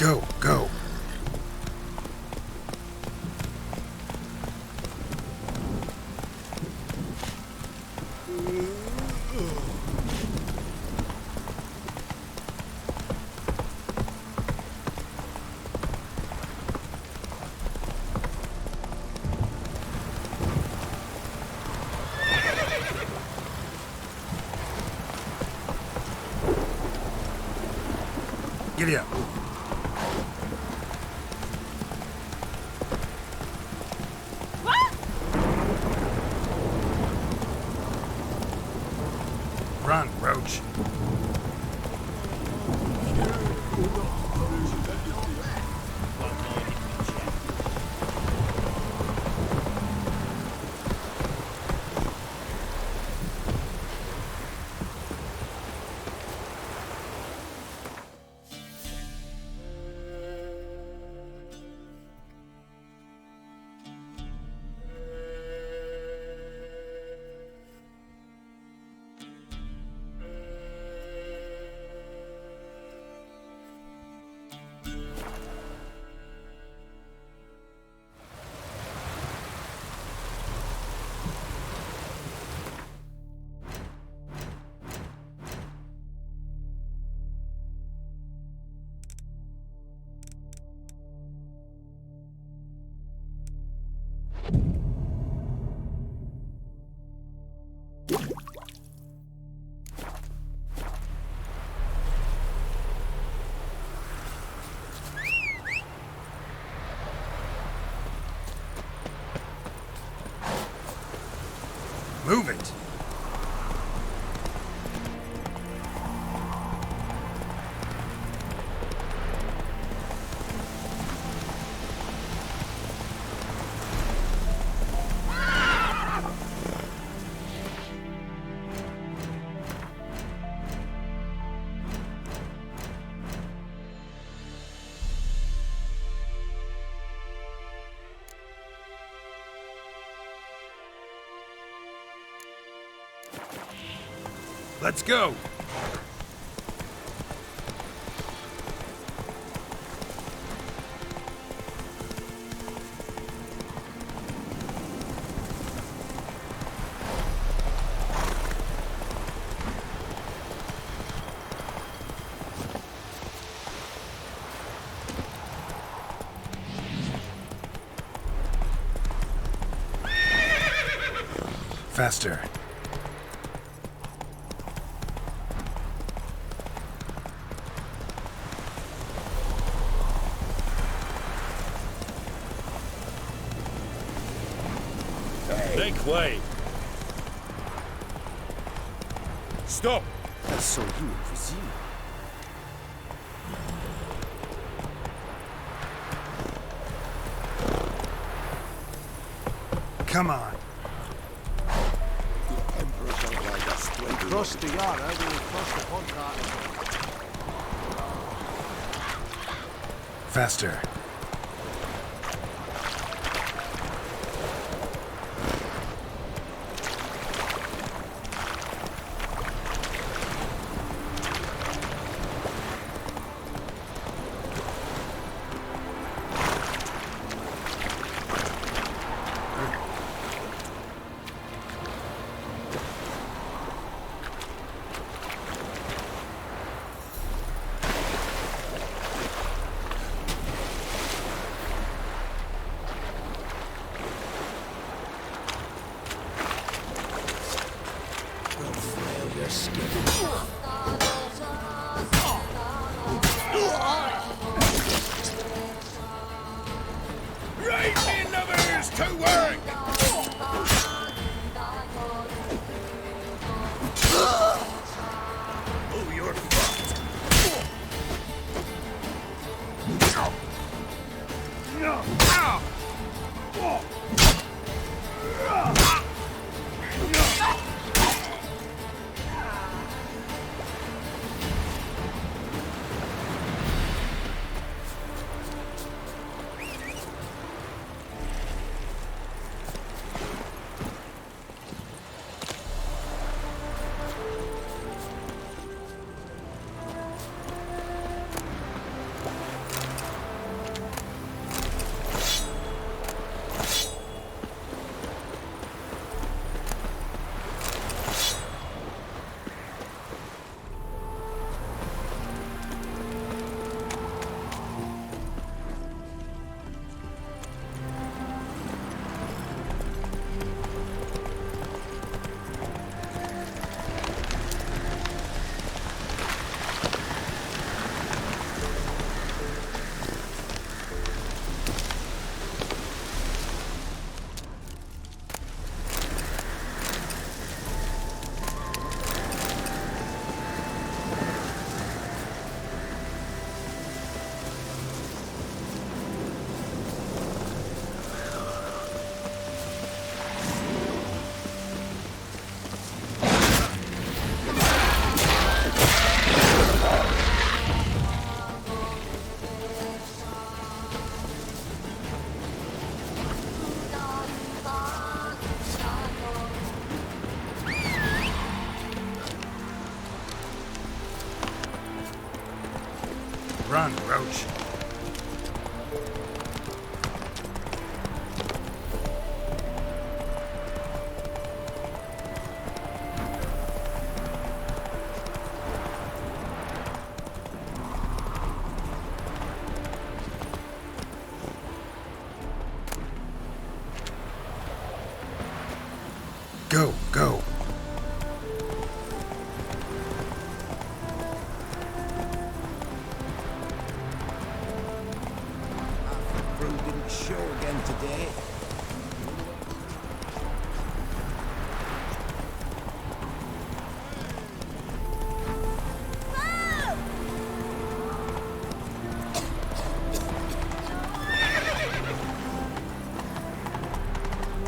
Go, go. Giddy up. Run, Roach. Move it. Let's go. Faster. Make way. Stop. I saw you in Brazil. Come on. The Emperor shall guide us to We crossed the Yara, we will cross the Pontar. Faster. Right in numbers to work. Oh, you're fucked. Run, Roach. Go, go. Brew didn't show again today.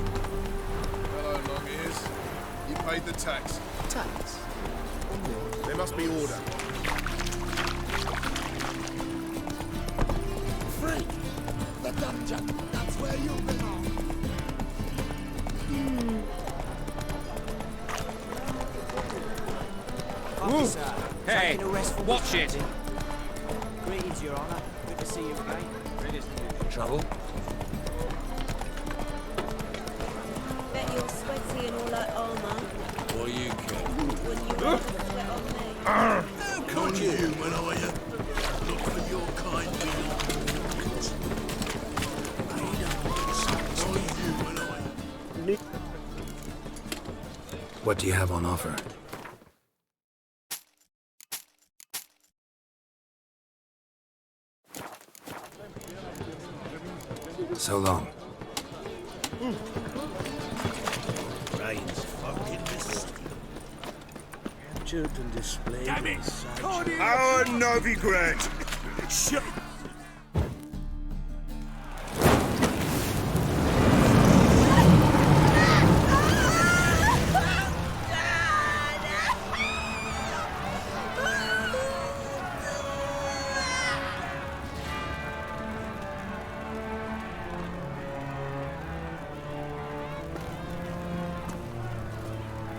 Hello, long ears. You paid the tax. Tax. There must be order. Free! The dungeon! That's where you belong! Officer, Hey, taking a restful watch it. discharging. Greetings, Your Honor. Good to see you again. Trouble? Bet you're sweaty and all that armour What you care? when you want to sweat on me. How could you when I look for your kind What do you have on offer? So long. Rain's fucking misty. Captured and displayed. Damn it! Our Novigrad! Shut.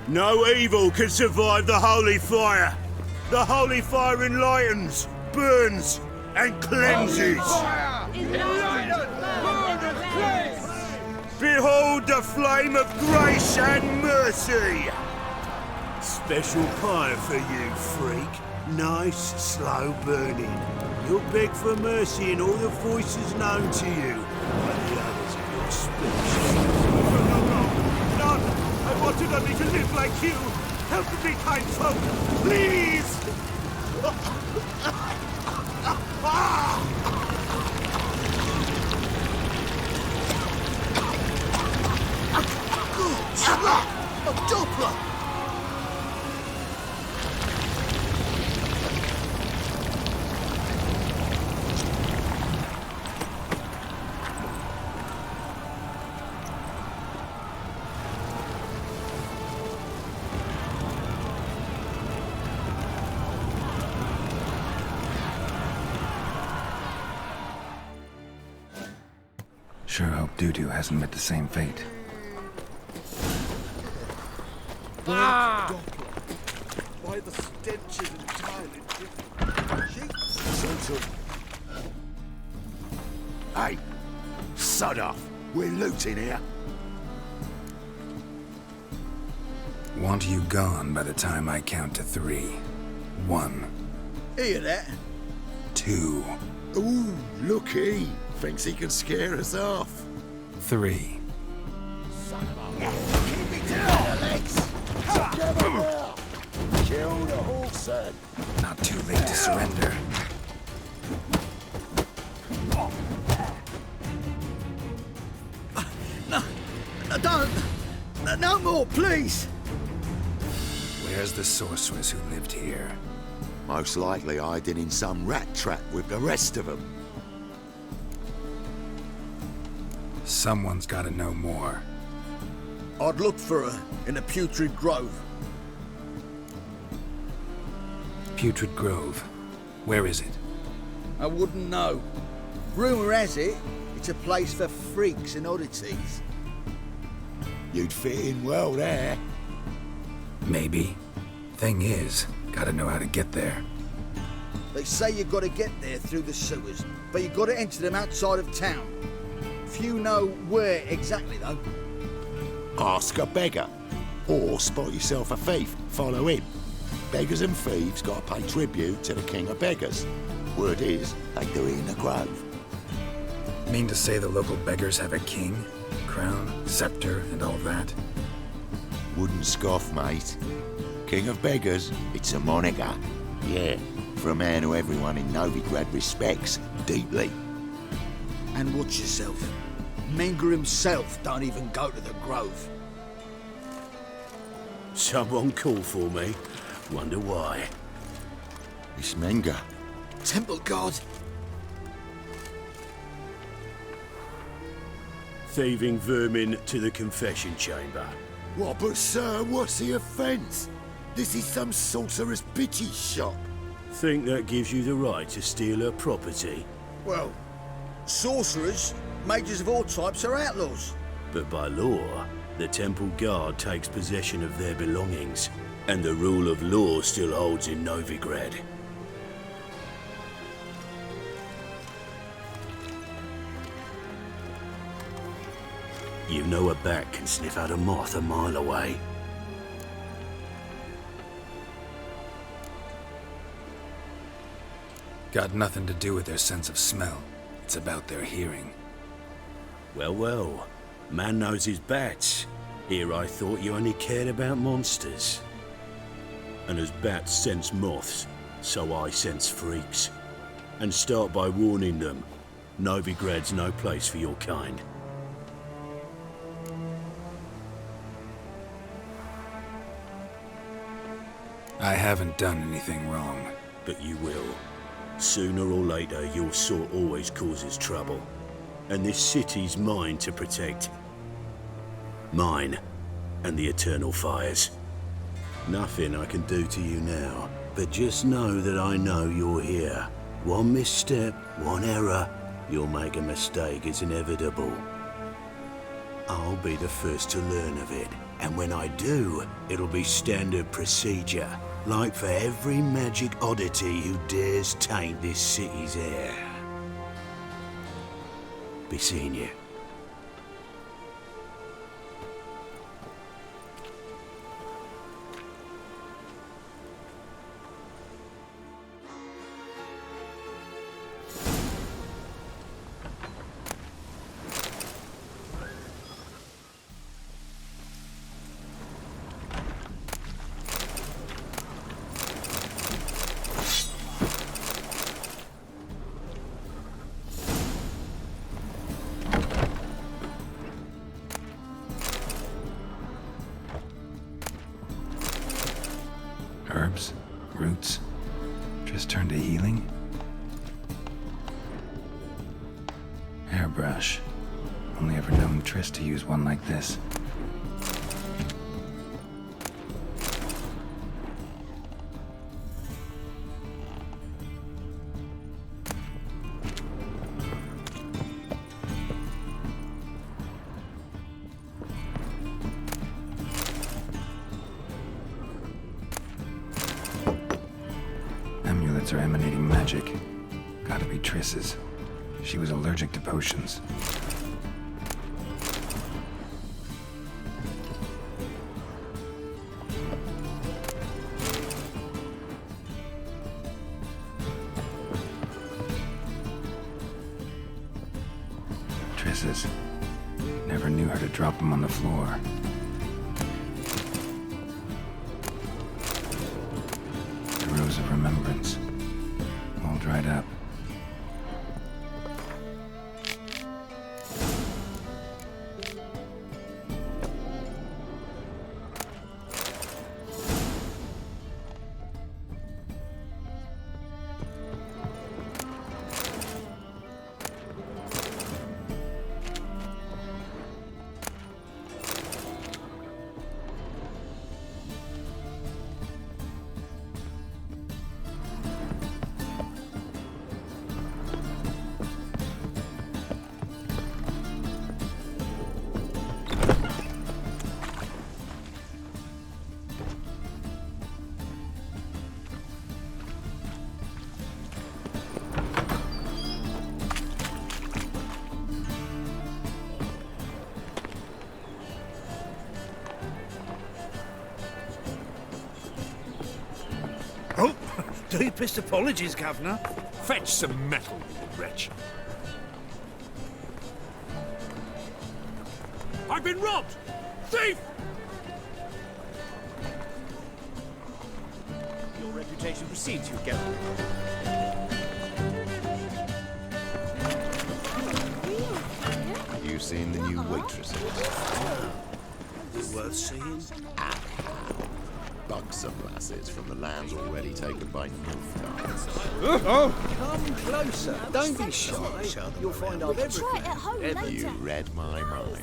No evil can survive the holy fire. The holy fire enlightens, burns, and cleanses. Behold the flame of grace and mercy. Special fire for you, freak. Nice, slow burning. You'll beg for mercy in all the voices known to you by the others of your species. None! I wanted only to live like you! Help me, kind folk! Please! A Doppler! Sure hope Doo-Doo hasn't met the same fate. Doppler. Why the stench is entirely different. Hey! Sod off! We're looting here. Want you gone by the time I count to 3. 1, Hear that? 2, Ooh, looky! Thinks he can scare us off. 3. Keep me down, Alex! Together now! Kill the horse, son! Not too late to surrender. Don't! No more, please! Where's the sorceress who lived here? Most likely hiding in some rat trap with the rest of them. Someone's gotta know more. I'd look for her in the Putrid Grove. Putrid Grove. Where is it? I wouldn't know. Rumour has it, it's a place for freaks and oddities. You'd fit in well there. Maybe. Thing is, gotta know how to get there. They say you've got to get there through the sewers, but you've got to enter them outside of town. Few know where exactly, though. Ask a beggar. Or spot yourself a thief, follow him. Beggars and thieves got to pay tribute to the king of beggars. Word is, they do it in the grove. Mean to say the local beggars have a king, crown, scepter, and all that? Wouldn't scoff, mate. King of beggars, it's a moniker. Yeah, for a man who everyone in Novigrad respects deeply. And watch yourself. Menger himself don't even go to the grove. Someone call for me. Wonder why. It's Menger. Temple guard. Thieving vermin to the confession chamber. What, but sir, what's the offence? This is some sorcerer's bitchy shop. Think that gives you the right to steal her property? Well, sorcerers, mages of all types are outlaws. But by law, the temple guard takes possession of their belongings, and the rule of law still holds in Novigrad. You know a bat can sniff out a moth a mile away. Got nothing to do with their sense of smell. It's about their hearing. Well, well. Man knows his bats. Here I thought you only cared about monsters. And as bats sense moths, so I sense freaks. And start by warning them, Novigrad's no place for your kind. I haven't done anything wrong. But you will. Sooner or later, your sort always causes trouble. And this city's mine to protect. Mine and the eternal fires. Nothing I can do to you now, but just know that I know you're here. One misstep, one error, you'll make a mistake, it's inevitable. I'll be the first to learn of it, and when I do, it'll be standard procedure, like for every magic oddity who dares taint this city's air. Be seeing you. Herbs? Roots? Just turned to healing? Hairbrush. Only ever known Triss to use one like this. Amulets are emanating magic. Gotta be Triss's. She was allergic to potions. Triss's. Never knew her to drop them on the floor. The rose of remembrance. All dried up. Deepest apologies, Governor. Fetch some metal, you wretch. I've been robbed! Thief! Your reputation precedes you, Geralt. You seen the new waitresses? Worth seeing. Buxom lasses from the lands already taken by Come closer. Don't be shy. You'll find out Try it everything. at home later. You read my mind.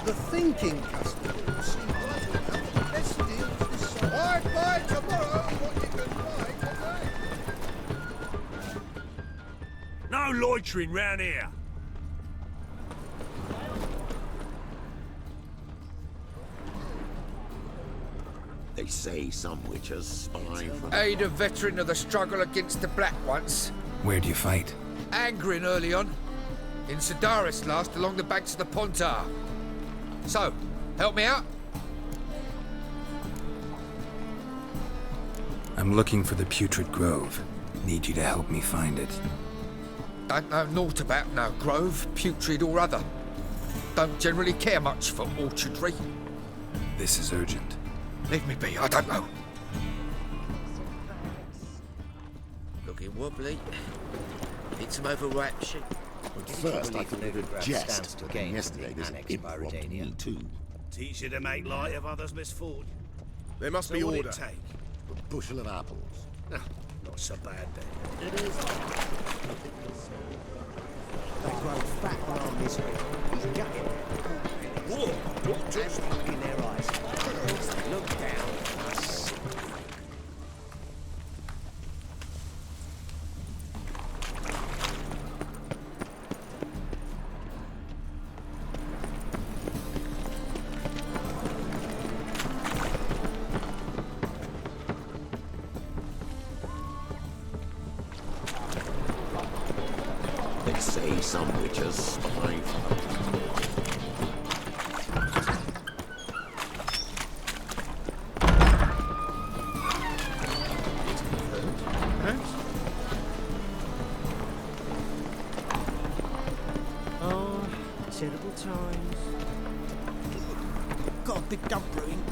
The thinking customer will see right about the best deals this summer. I buy tomorrow what you can buy today. No loitering round here. They say some witches spy from... Aid a veteran of the struggle against the Black once. Where'd you fight? Angering early on. In Sedaris last, along the banks of the Pontar. So, help me out? I'm looking for the Putrid Grove. Need you to help me find it. Don't know naught about no grove, putrid or other. Don't generally care much for orchardry. This is urgent. Leave me be, I don't know. Looking wobbly. Need some overripe shit. At first, I thought it would jest, but then yesterday this imp robbed me too. Teach you to make light of others' misfortune. There must So be what'd order. it take? A bushel of apples. No, not so bad then. They grow fat on our misery. He's gutted. Whoa! What Just look in their eyes. Look down. They say some witches spy from the... Oh, terrible times. Got a big dump brewing.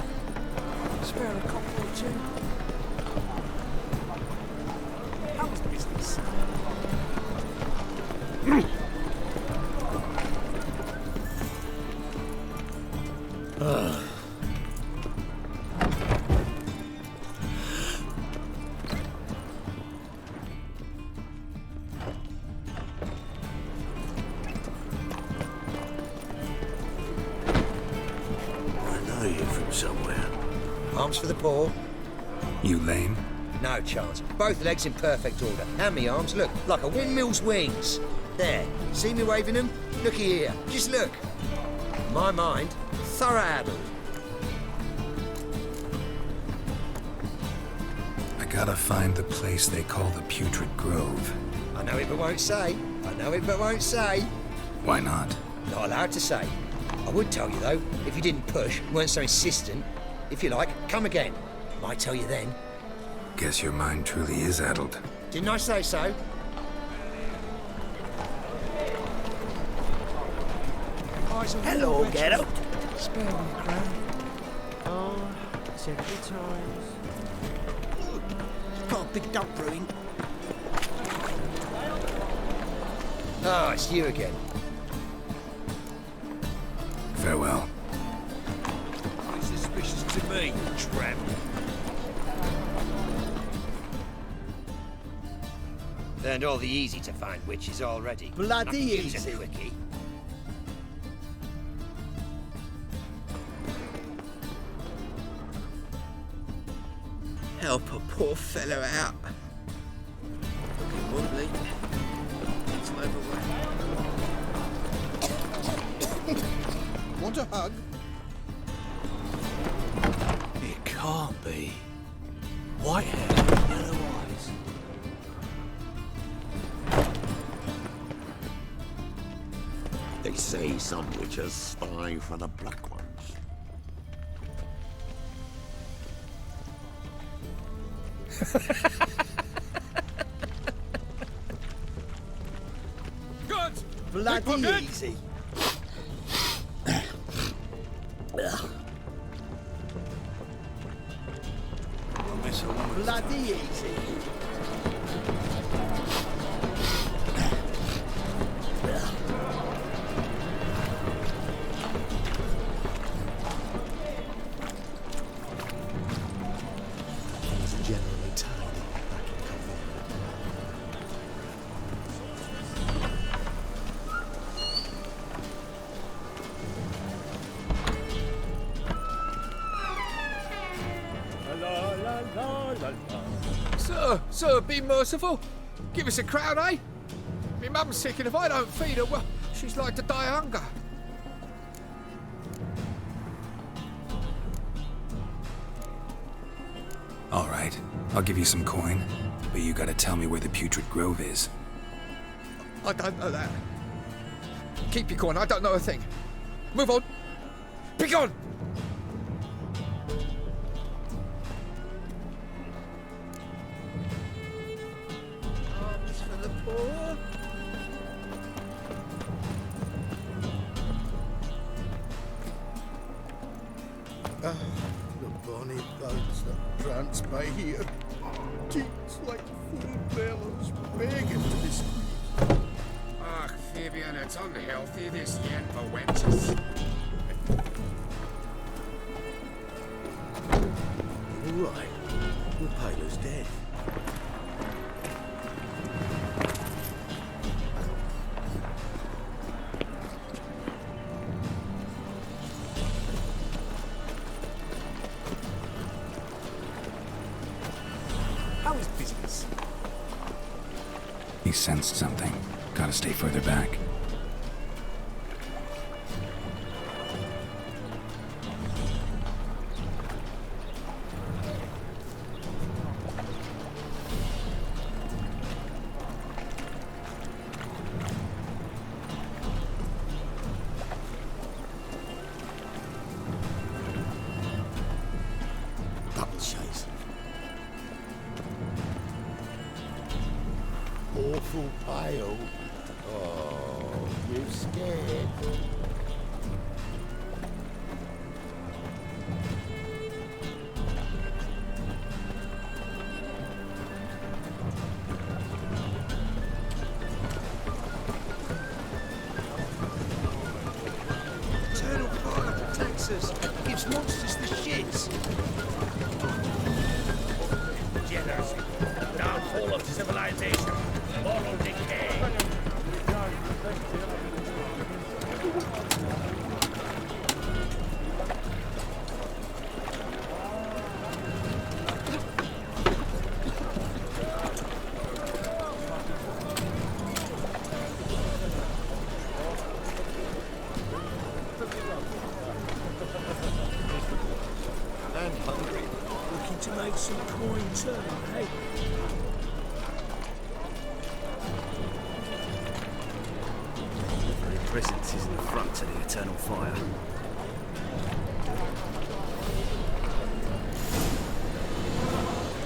Spare a cop or two. How's business? I know you from somewhere. Arms for the poor? You lame? No chance. Both legs in perfect order. And me arms, look, like a windmill's wings. There, see me waving them? Looky here, just look. My mind, thorough addled. I gotta find the place they call the Putrid Grove. I know it but won't say. I know it but won't say. Why not? Not allowed to say. I would tell you though, if you didn't push, weren't so insistent. If you like, come again. Might tell you then. Guess your mind truly is addled. Didn't I say so? Hello, Geralt. Spare me, Crown. Oh, terrible times. Got a big dump brewing. Ah, it's you again. Farewell. It's suspicious to me, tramp. Learned all the easy to find witches already. Bloody Nothing easy. a quickie. Help a poor fellow out. Looking wobbly. Need some overripe. Want a hug? It can't be. White hair, yellow eyes. They say some witches spy for the Black Ones. Bloody easy. Bloody easy. Things are generally tidy back in cover. Sir, be merciful. Give us a crown, eh? Me mum's sick, and if I don't feed her, well, she's like to die of hunger. All right, I'll give you some coin, but you gotta tell me where the Putrid Grove is. I don't know that. Keep your coin, I don't know a thing. Move on. Be gone! Arms for the poor. The bonny boats that prance by here. Cheeks like full bellows begging to be squeezed. Ach, Fabian, it's unhealthy, this yen for wenches. All right, the pilot's dead. How is business? He sensed something. Gotta stay further back. Double chase. Awful pale. Oh, you scared? Eternal fire protects us. Gives monsters the shits. Jealousy. Downfall of civilization. Moral decay. And hungry. Looking to make some coin turn, hey? The presence is in the front to the eternal fire.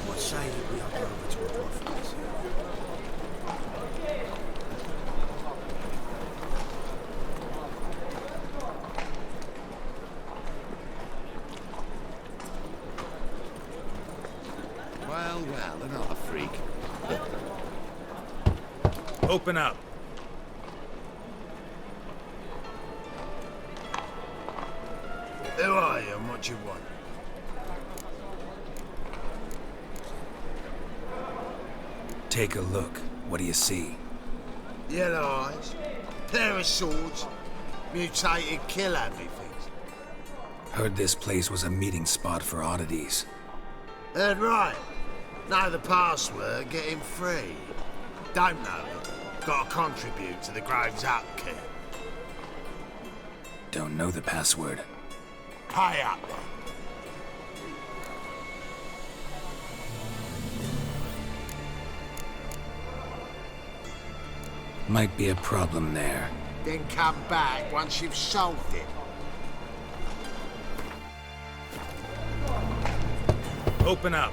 What say we up over to a prophet? Well, another freak. Open up. Who are you and what do you want? Take a look. What do you see? Yellow eyes, pair of swords, mutated kill everything. Heard this place was a meeting spot for oddities. Heard right. Know the password, get him free. Don't know it. Gotta contribute to the Grove's upkeep. Don't know the password. Pay up then. Might be a problem there. Then come back once you've solved it. Open up.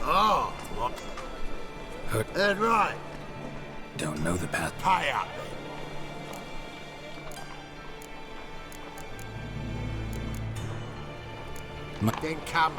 Oh, what? Heard. Heard right. Don't know the path. Pay up then. Then come.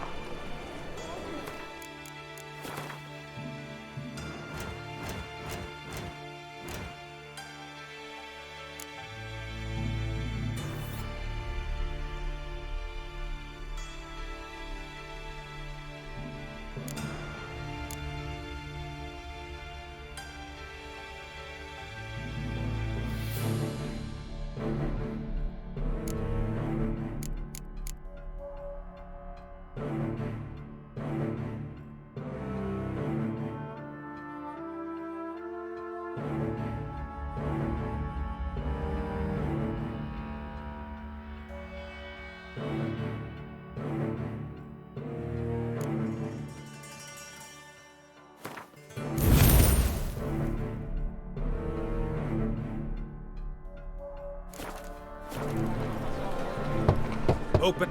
Open.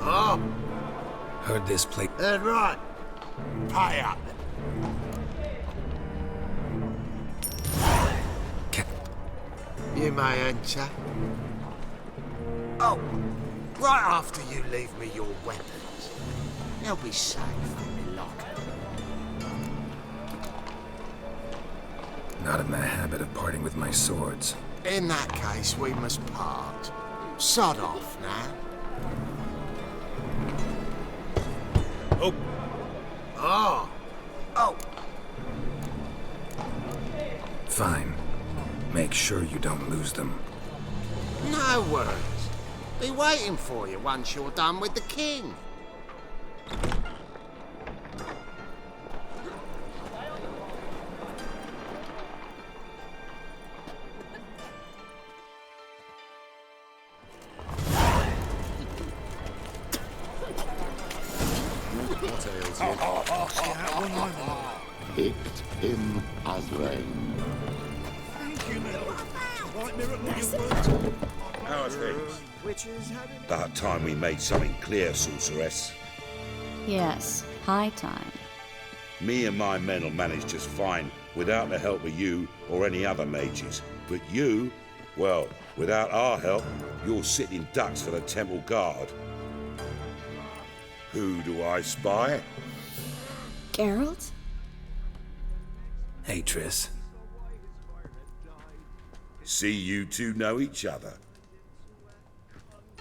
Oh, Heard this place. right. Pay up. You may enter. Oh, right after you leave me your weapons. They'll be safe in my locker. Not in the habit of parting with my swords. In that case, we must part. Sod off now. Oh. Oh. Oh. Fine. Make sure you don't lose them. No worries. Be waiting for you once you're done with the king. Picked him as rain. How are things? About time we made something clear, sorceress. Yes, high time. Me and my men will manage just fine without the help of you or any other mages. But you, well, without our help, you're sitting ducks for the temple guard. Who do I spy? Geralt? Hey, Triss. See you two know each other.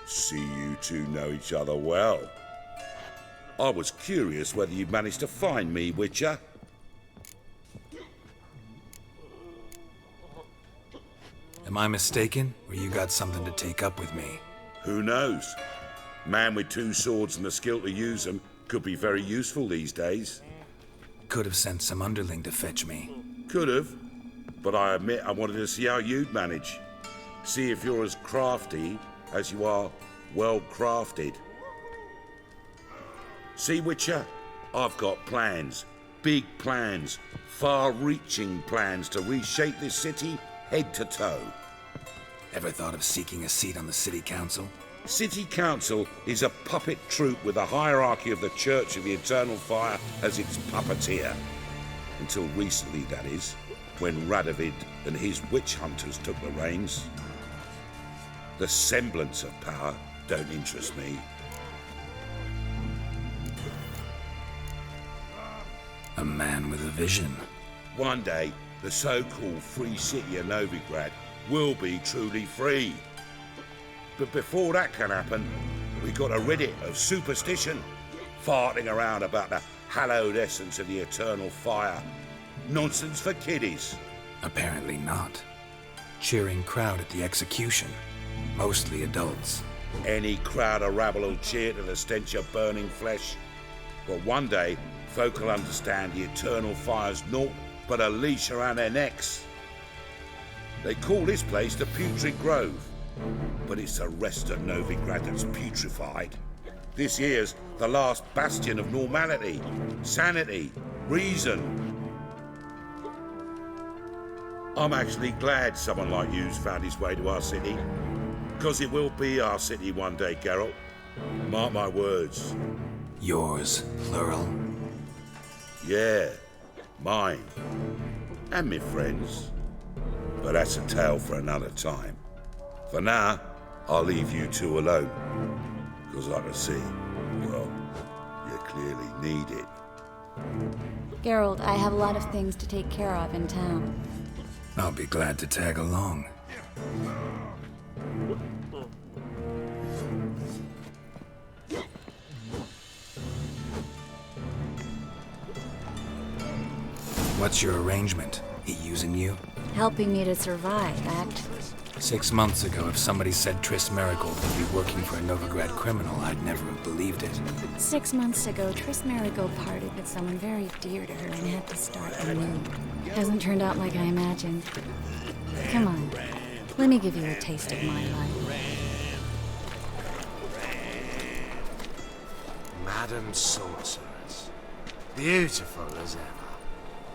See you two know each other well. I was curious whether you'd managed to find me, Witcher. Am I mistaken, or you got something to take up with me? Who knows? Man with two swords and the skill to use them could be very useful these days. Could have sent some underling to fetch me. Could have, but I admit I wanted to see how you'd manage. See if you're as crafty as you are well crafted. See, Witcher, I've got plans. Big plans. Far-reaching plans to reshape this city head to toe. Ever thought of seeking a seat on the city council? City Council is a puppet troupe with the hierarchy of the Church of the Eternal Fire as its puppeteer. Until recently, that is, when Radovid and his witch hunters took the reins. The semblance of power don't interest me. A man with a vision. One day, the so-called free city of Novigrad will be truly free. But before that can happen, we got a rid of superstition, farting around about the hallowed essence of the eternal fire. Nonsense for kiddies. Apparently not. Cheering crowd at the execution. Mostly adults. Any crowd of rabble will cheer to the stench of burning flesh. But one day, folk will understand the eternal fire's naught but a leash around their necks. They call this place the Putrid Grove. But it's the rest of Novigrad that's putrefied. This here's the last bastion of normality, sanity, reason. I'm actually glad someone like you's found his way to our city. Because it will be our city one day, Geralt. Mark my words. Yours, plural. Yeah, mine. And me friends. But that's a tale for another time. For now, I'll leave you two alone. Because I can see, well, clearly need it. Geralt, I have a lot of things to take care of in town. I'll be glad to tag along. What's your arrangement? He using you? Helping me to survive, actually. 6 months ago, if somebody said Triss Merigold would be working for a Novigrad criminal, I'd never have believed it. 6 months ago, Triss Merigold parted with someone very dear to her and had to start anew. Hasn't turned out like I imagined. Come on, let me give you a taste of my life. Madam Sorceress. Beautiful as ever.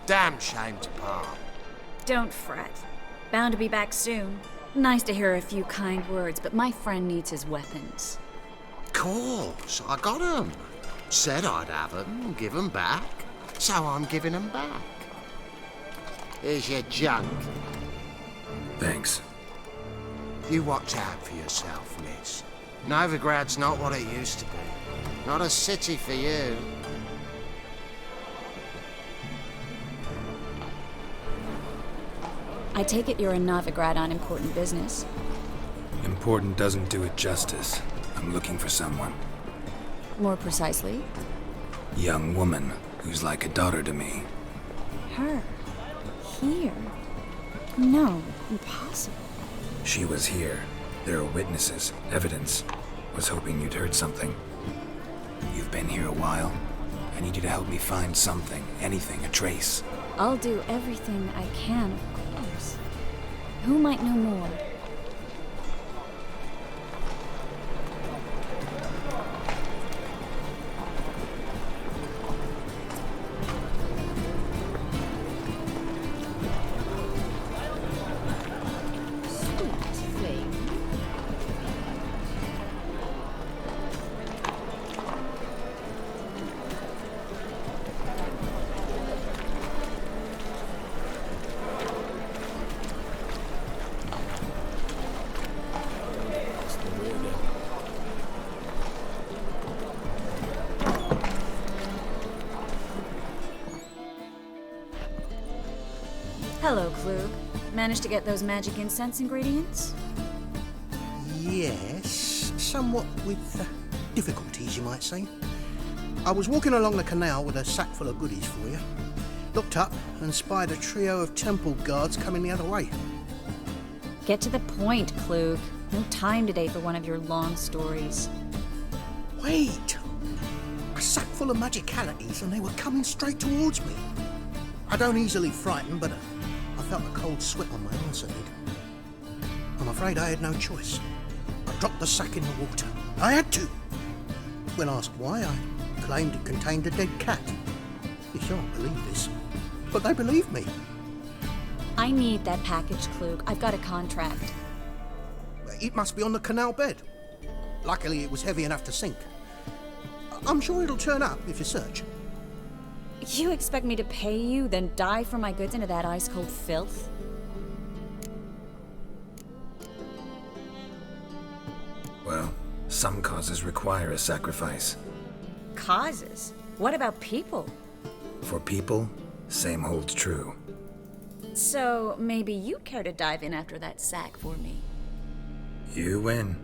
Damn shame to part. Don't fret. Bound to be back soon. Nice to hear a few kind words, but my friend needs his weapons. Course, I got 'em. Said I'd have 'em, give 'em back. So I'm giving 'em back. Here's your junk. Thanks. You watch out for yourself, miss. Novigrad's not what it used to be. Not a city for you. I take it you're in Novigrad on important business. Important doesn't do it justice. I'm looking for someone. More precisely? Young woman who's like a daughter to me. Her? Here? No, impossible. She was here. There are witnesses, evidence. Was hoping you'd heard something. You've been here a while. I need you to help me find something, anything, a trace. I'll do everything I can, of course. Who might know more? Hello, Klug. Managed to get those magic incense ingredients? Yes, somewhat with difficulties, you might say. I was walking along the canal with a sack full of goodies for you. Looked up and spied a trio of temple guards coming the other way. Get to the point, Klug. No time today for one of your long stories. Wait! A sack full of magicalities and they were coming straight towards me. I don't easily frighten, but I felt a cold sweat on my arse, I did. I'm afraid I had no choice. I dropped the sack in the water. I had to. When asked why, I claimed it contained a dead cat. You shan't believe this, but they believed me. I need that package, Klug. I've got a contract. It must be on the canal bed. Luckily, it was heavy enough to sink. I'm sure it'll turn up if you search. You expect me to pay you, then dive for my goods into that ice-cold filth? Well, some causes require a sacrifice. Causes? What about people? For people, same holds true. So, maybe you'd care to dive in after that sack for me. You win.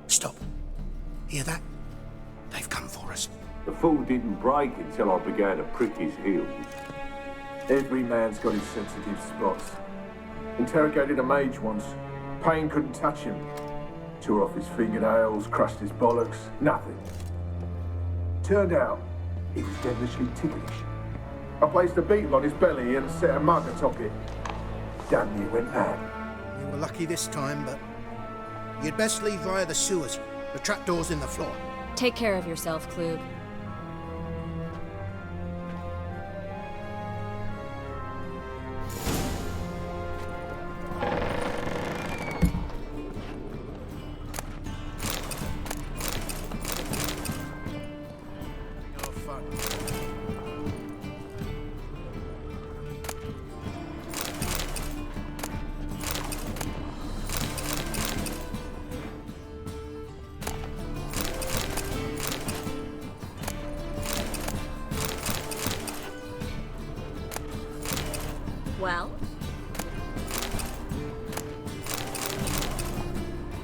Stop. Hear that? They've come for us. The fall didn't break until I began to prick his heels. Every man's got his sensitive spots. Interrogated a mage once. Pain couldn't touch him. Tore off his fingernails, crushed his bollocks, nothing. Turned out, he was devilishly ticklish. I placed a beetle on his belly and set a mug atop it. Damn near went mad. You were lucky this time, but you'd best leave via the sewers. The trapdoor's in the floor. Take care of yourself, Klug.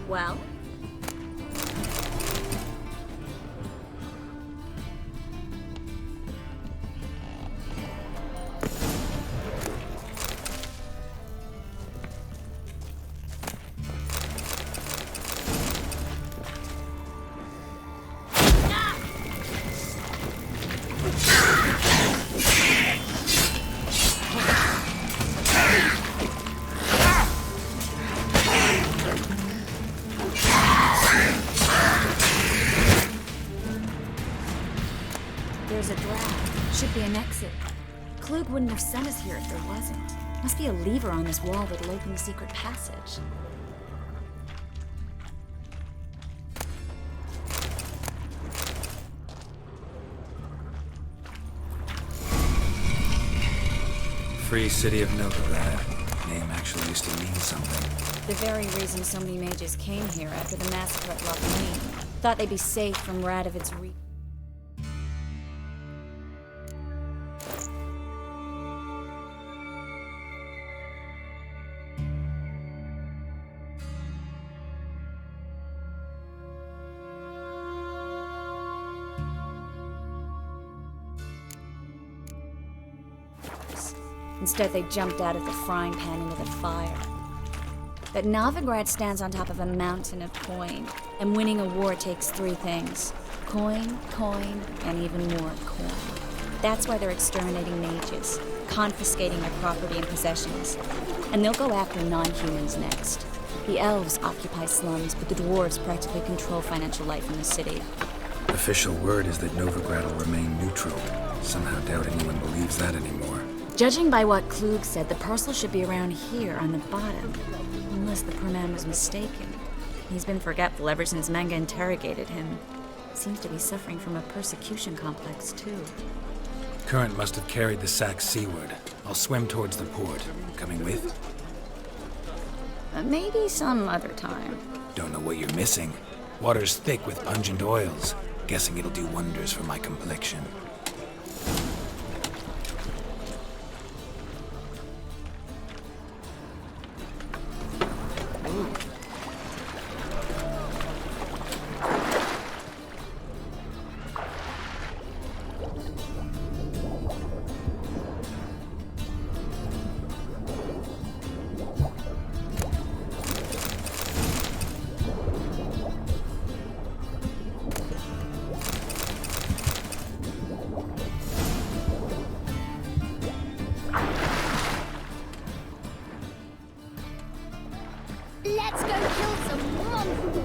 Well? There's a drag. Should be an exit. Klug wouldn't have sent us here if there wasn't. Must be a lever on this wall that'll open the secret passage. Free City of Novigrad. Name actually used to mean something. The very reason so many mages came here after the massacre at Loch Lane. Thought they'd be safe from Radovid's reach. Instead, they jumped out of the frying pan into the fire. But Novigrad stands on top of a mountain of coin, and winning a war takes three things. Coin, coin, and even more coin. That's why they're exterminating mages, confiscating their property and possessions. And they'll go after non-humans next. The elves occupy slums, but the dwarves practically control financial life in the city. Official word is that Novigrad will remain neutral. Somehow doubt anyone believes that anymore. Judging by what Klug said, the parcel should be around here on the bottom. Unless the poor man was mistaken. He's been forgetful ever since Manga interrogated him. Seems to be suffering from a persecution complex, too. Current must have carried the sack seaward. I'll swim towards the port. Coming with? Maybe some other time. Don't know what you're missing. Water's thick with pungent oils. Guessing it'll do wonders for my complexion. Let's go kill some monsters!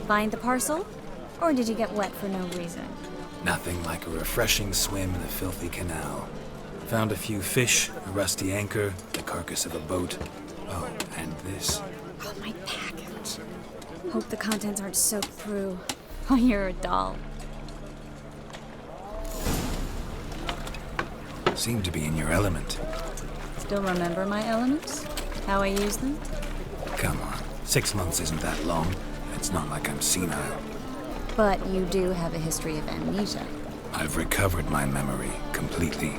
Find the parcel? Or did you get wet for no reason? Nothing like a refreshing swim in a filthy canal. Found a few fish, a rusty anchor, the carcass of a boat. Oh, and this. Oh, my package. Hope the contents aren't soaked through. Oh, you're a doll. Seem to be in your element. Still remember my elements? How I use them? Come on, 6 months isn't that long. It's not like I'm senile. But you do have a history of amnesia. I've recovered my memory completely.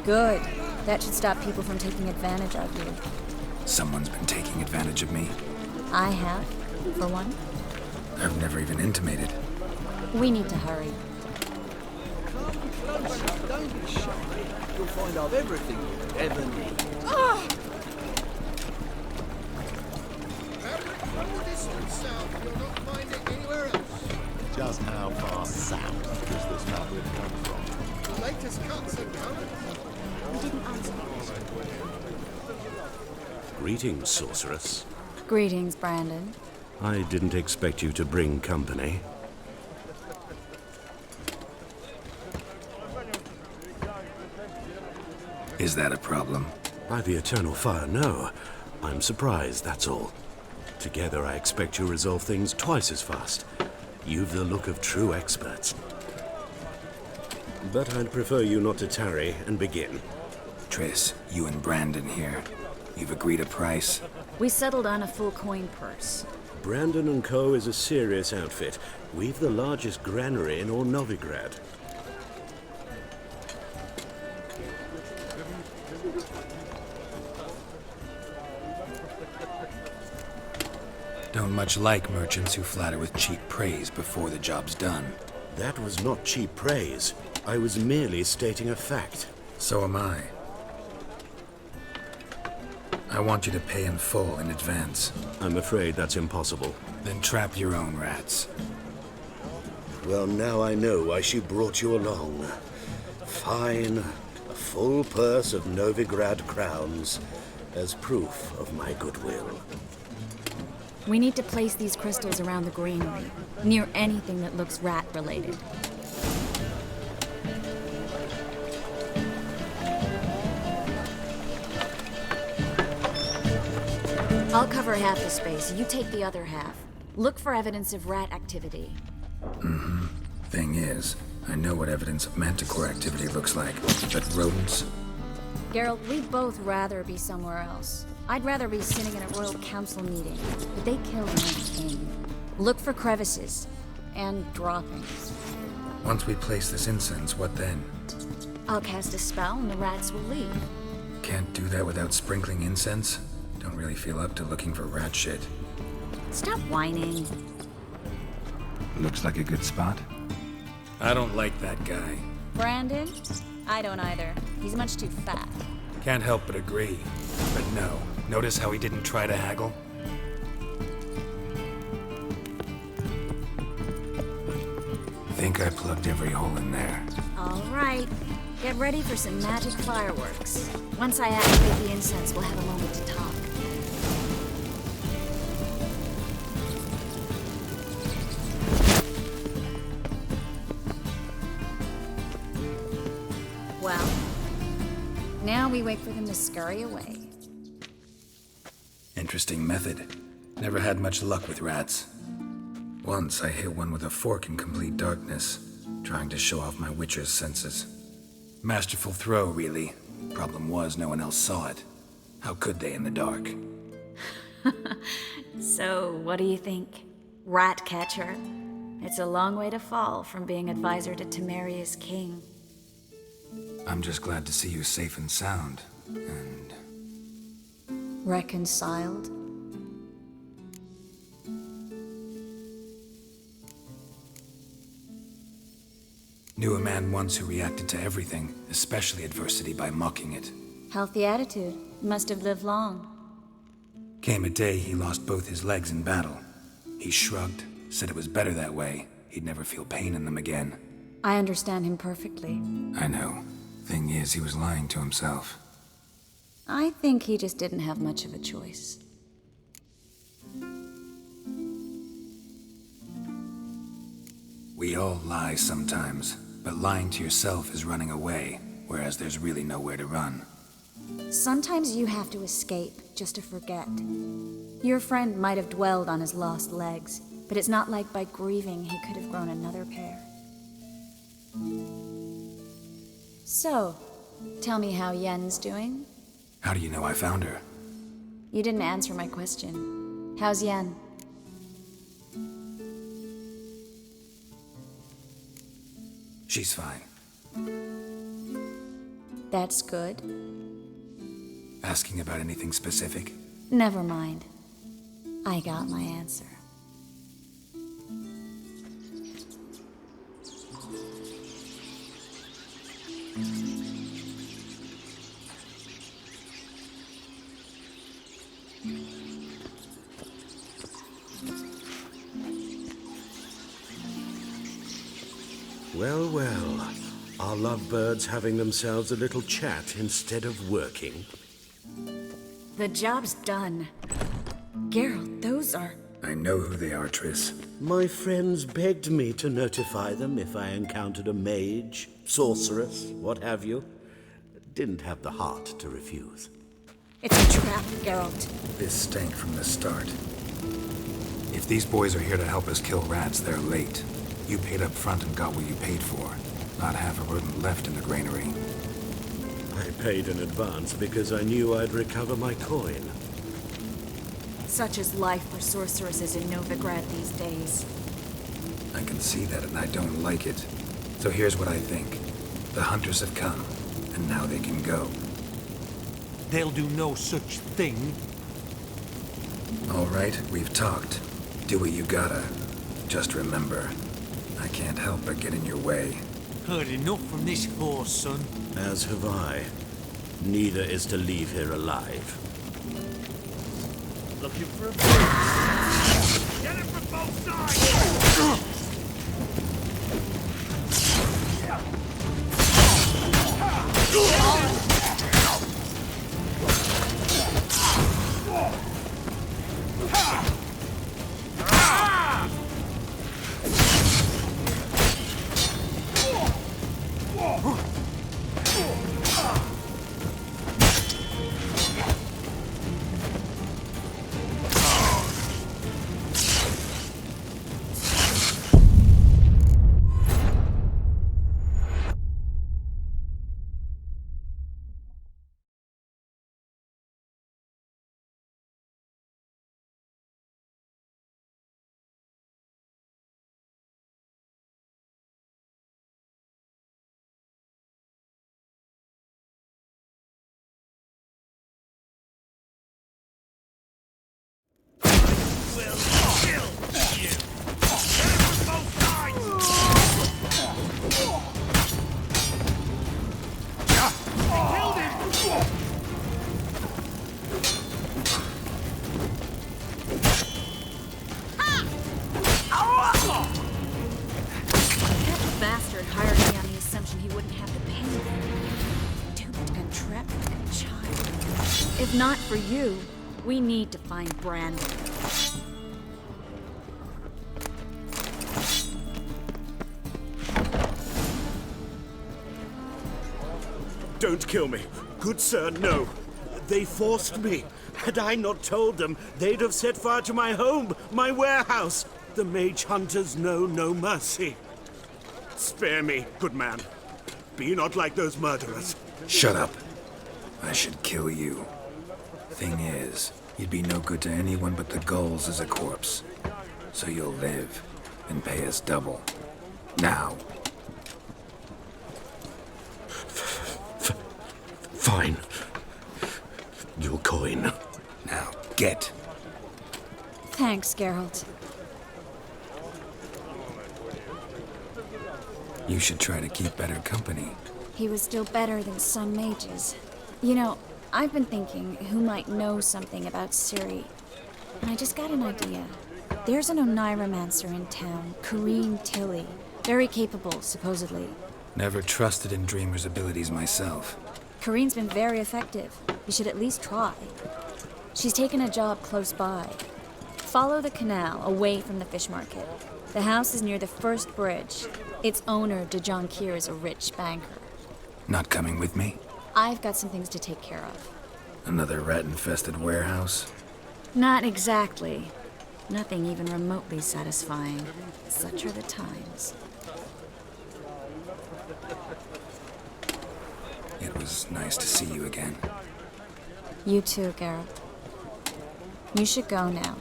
Good. That should stop people from taking advantage of you. Someone's been taking advantage of me. I have, for one. I've never even intimated. We need to hurry. Come closer, don't be shy. You'll find I've everything you ever need. Ah! Distant south, you'll not find it anywhere else. Just how far south does this map really come from? The latest cuts are coming. You didn't answer me. Greetings, sorceress. Greetings, Brandon. I didn't expect you to bring company. Is that a problem? By the eternal fire, no. I'm surprised, that's all. Together, I expect you resolve things twice as fast. You've the look of true experts. But I'd prefer you not to tarry and begin. Triss, you and Brandon here. You've agreed a price? We settled on a full coin purse. Brandon & Co. is a serious outfit. We've the largest granary in all Novigrad. Don't much like merchants who flatter with cheap praise before the job's done. That was not cheap praise. I was merely stating a fact. So am I. I want you to pay in full in advance. I'm afraid that's impossible. Then trap your own rats. Well, now I know why she brought you along. Fine. A full purse of Novigrad crowns as proof of my goodwill. We need to place these crystals around the granary, near anything that looks rat-related. I'll cover half the space, you take the other half. Look for evidence of rat activity. Mm-hmm. Thing is, I know what evidence of manticore activity looks like, but rodents? Geralt, we'd both rather be somewhere else. I'd rather be sitting in a royal council meeting, but they killed my king. Look for crevices, and droppings. Once we place this incense, what then? I'll cast a spell and the rats will leave. Can't do that without sprinkling incense? Don't really feel up to looking for rat shit. Stop whining. Looks like a good spot. I don't like that guy. Brandon? I don't either. He's much too fat. Can't help but agree. But no. Notice how he didn't try to haggle? Think I plugged every hole in there. All right. Get ready for some magic fireworks. Once I activate the incense, we'll have a moment to talk. Well, now we wait for them to scurry away. Interesting method. Never had much luck with rats. Once I hit one with a fork in complete darkness, trying to show off my witcher's senses. Masterful throw, really. Problem was, no one else saw it. How could they in the dark? So, what do you think? Rat catcher? It's a long way to fall from being advisor to Temeria's king. I'm just glad to see you safe and sound, and... Reconciled? Knew a man once who reacted to everything, especially adversity, by mocking it. Healthy attitude. Must have lived long. Came a day he lost both his legs in battle. He shrugged, said it was better that way. He'd never feel pain in them again. I understand him perfectly. I know. Thing is, he was lying to himself. I think he just didn't have much of a choice. We all lie sometimes, but lying to yourself is running away, whereas there's really nowhere to run. Sometimes you have to escape just to forget. Your friend might have dwelled on his lost legs, but it's not like by grieving he could have grown another pair. So, tell me how Yen's doing? How do you know I found her? You didn't answer my question. How's Yen? She's fine. That's good. Asking about anything specific? Never mind. I got my answer. Well, well. Are lovebirds having themselves a little chat instead of working? The job's done. Geralt, those are... I know who they are, Triss. My friends begged me to notify them if I encountered a mage, sorceress, what have you. Didn't have the heart to refuse. It's a trap, Geralt. This stank from the start. If these boys are here to help us kill rats, they're late. You paid up front and got what you paid for. Not half a rodent left in the granary. I paid in advance because I knew I'd recover my coin. Such is life for sorceresses in Novigrad these days. I can see that and I don't like it. So here's what I think. The hunters have come, and now they can go. They'll do no such thing. All right, we've talked. Do what you gotta. Just remember, I can't help but get in your way. Heard enough from this horse, son. As have I. Neither is to leave here alive. Looking for a fight. Get him from both sides! If not for you, we need to find Brandon. Don't kill me. Good sir, no. They forced me. Had I not told them, they'd have set fire to my home, my warehouse. The mage hunters know no mercy. Spare me, good man. Be not like those murderers. Shut up. I should kill you. Thing is, you'd be no good to anyone but the gulls as a corpse. So you'll live and pay us double. Now. Fine. Your coin. Now, get. Thanks, Geralt. You should try to keep better company. He was still better than some mages. You know, I've been thinking who might know something about Ciri. And I just got an idea. There's an Oneiromancer in town, Corrine Tilly. Very capable, supposedly. Never trusted in Dreamer's abilities myself. Corrine's been very effective. You should at least try. She's taken a job close by. Follow the canal away from the fish market. The house is near the first bridge. Its owner, de Jonquier, is a rich banker. Not coming with me? I've got some things to take care of. Another rat-infested warehouse? Not exactly. Nothing even remotely satisfying. Such are the times. It was nice to see you again. You too, Geralt. You should go now,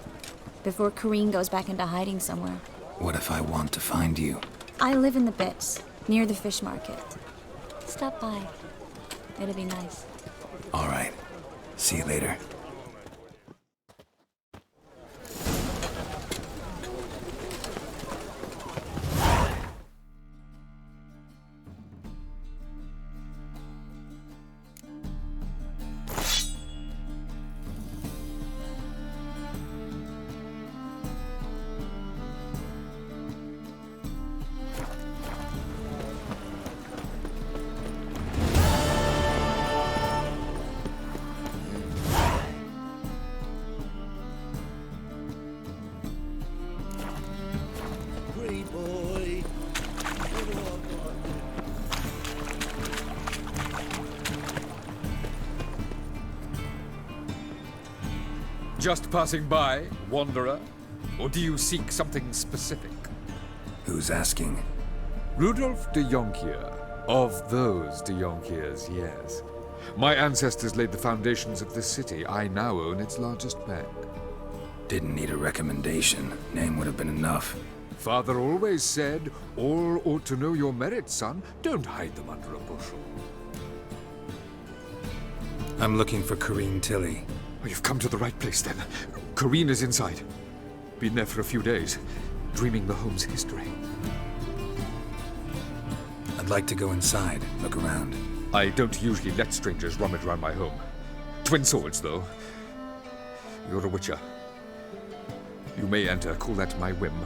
before Corrine goes back into hiding somewhere. What if I want to find you? I live in the Bits, near the fish market. Stop by. It'll be nice. All right. See you later. Just passing by, wanderer? Or do you seek something specific? Who's asking? Rudolf de Jonkier. Of those de Jonkiers, yes. My ancestors laid the foundations of this city. I now own its largest bank. Didn't need a recommendation. Name would have been enough. Father always said, all ought to know your merits, son. Don't hide them under a bushel. I'm looking for Corrine Tilly. Oh, you've come to the right place, then. Corrine is inside. Been there for a few days, dreaming the home's history. I'd like to go inside, look around. I don't usually let strangers rummage around my home. Twin swords, though. You're a witcher. You may enter, call that my whim.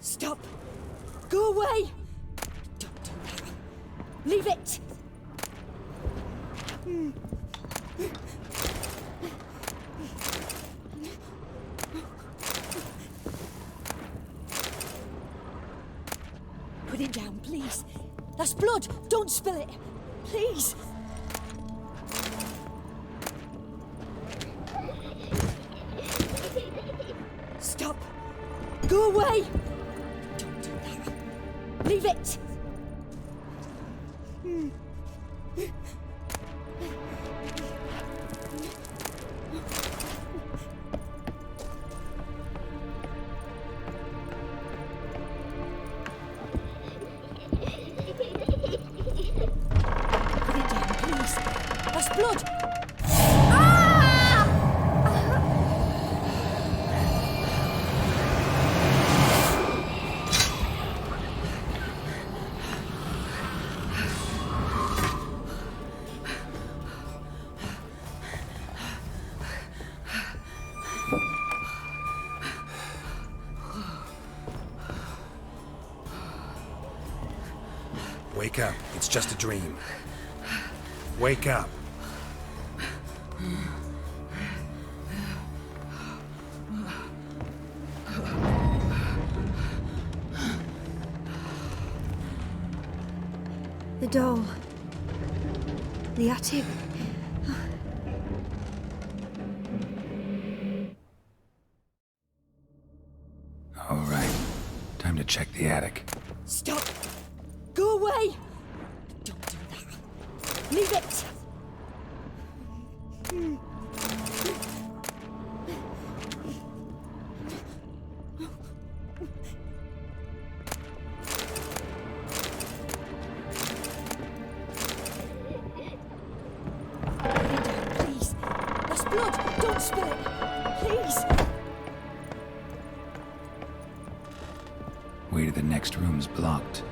Stop! Go away! Don't do that. Leave it! Put it down, please. That's blood! Don't spill it! Please! Stop! Go away! Don't do that. Leave it! Put it down, please. That's blood! Wake up. It's just a dream. Wake up. The doll. The attic. All right. Time to check the attic. Stop! Go away! Don't do that. Leave it! Put it down, please. That's blood! Don't spill it! Please! Way to the next room's blocked.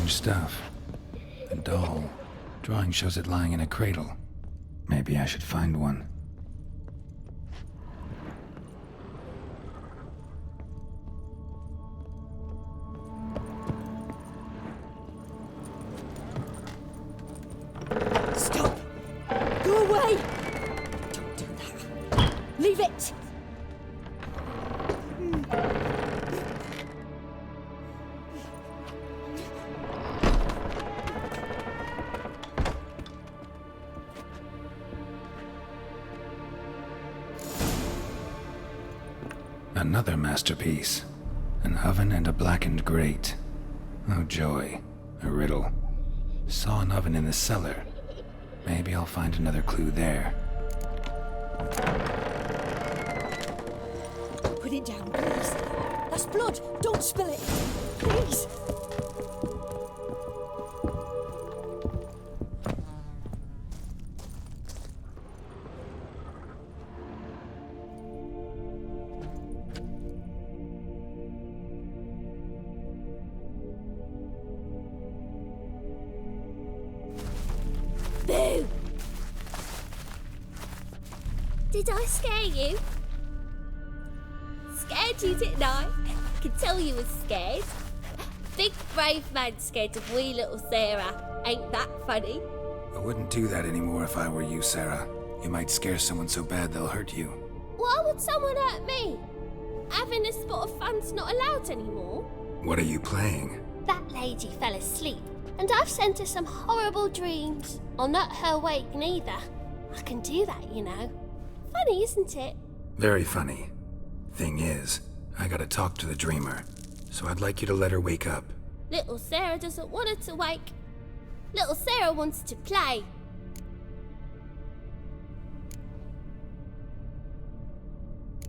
Stuff. A doll. Drawing shows it lying in a cradle. Maybe I should find one. Stop! Go away! Don't do that. Leave it! Another masterpiece. An oven and a blackened grate. Oh joy. A riddle. Saw an oven in the cellar. Maybe I'll find another clue there. Put it down, please. That's blood. Don't spill it. Please. Boo! Did I scare you? Scared you, didn't I? I could tell you was scared. Big brave man scared of wee little Sarah. Ain't that funny? I wouldn't do that anymore if I were you, Sarah. You might scare someone so bad they'll hurt you. Why would someone hurt me? Having a spot of fun's not allowed anymore. What are you playing? That lady fell asleep, and I've sent her some horrible dreams. I'll not her wake neither. I can do that, you know. Funny, isn't it? Very funny. Thing is, I gotta talk to the dreamer, so I'd like you to let her wake up. Little Sarah doesn't want her to wake. Little Sarah wants to play.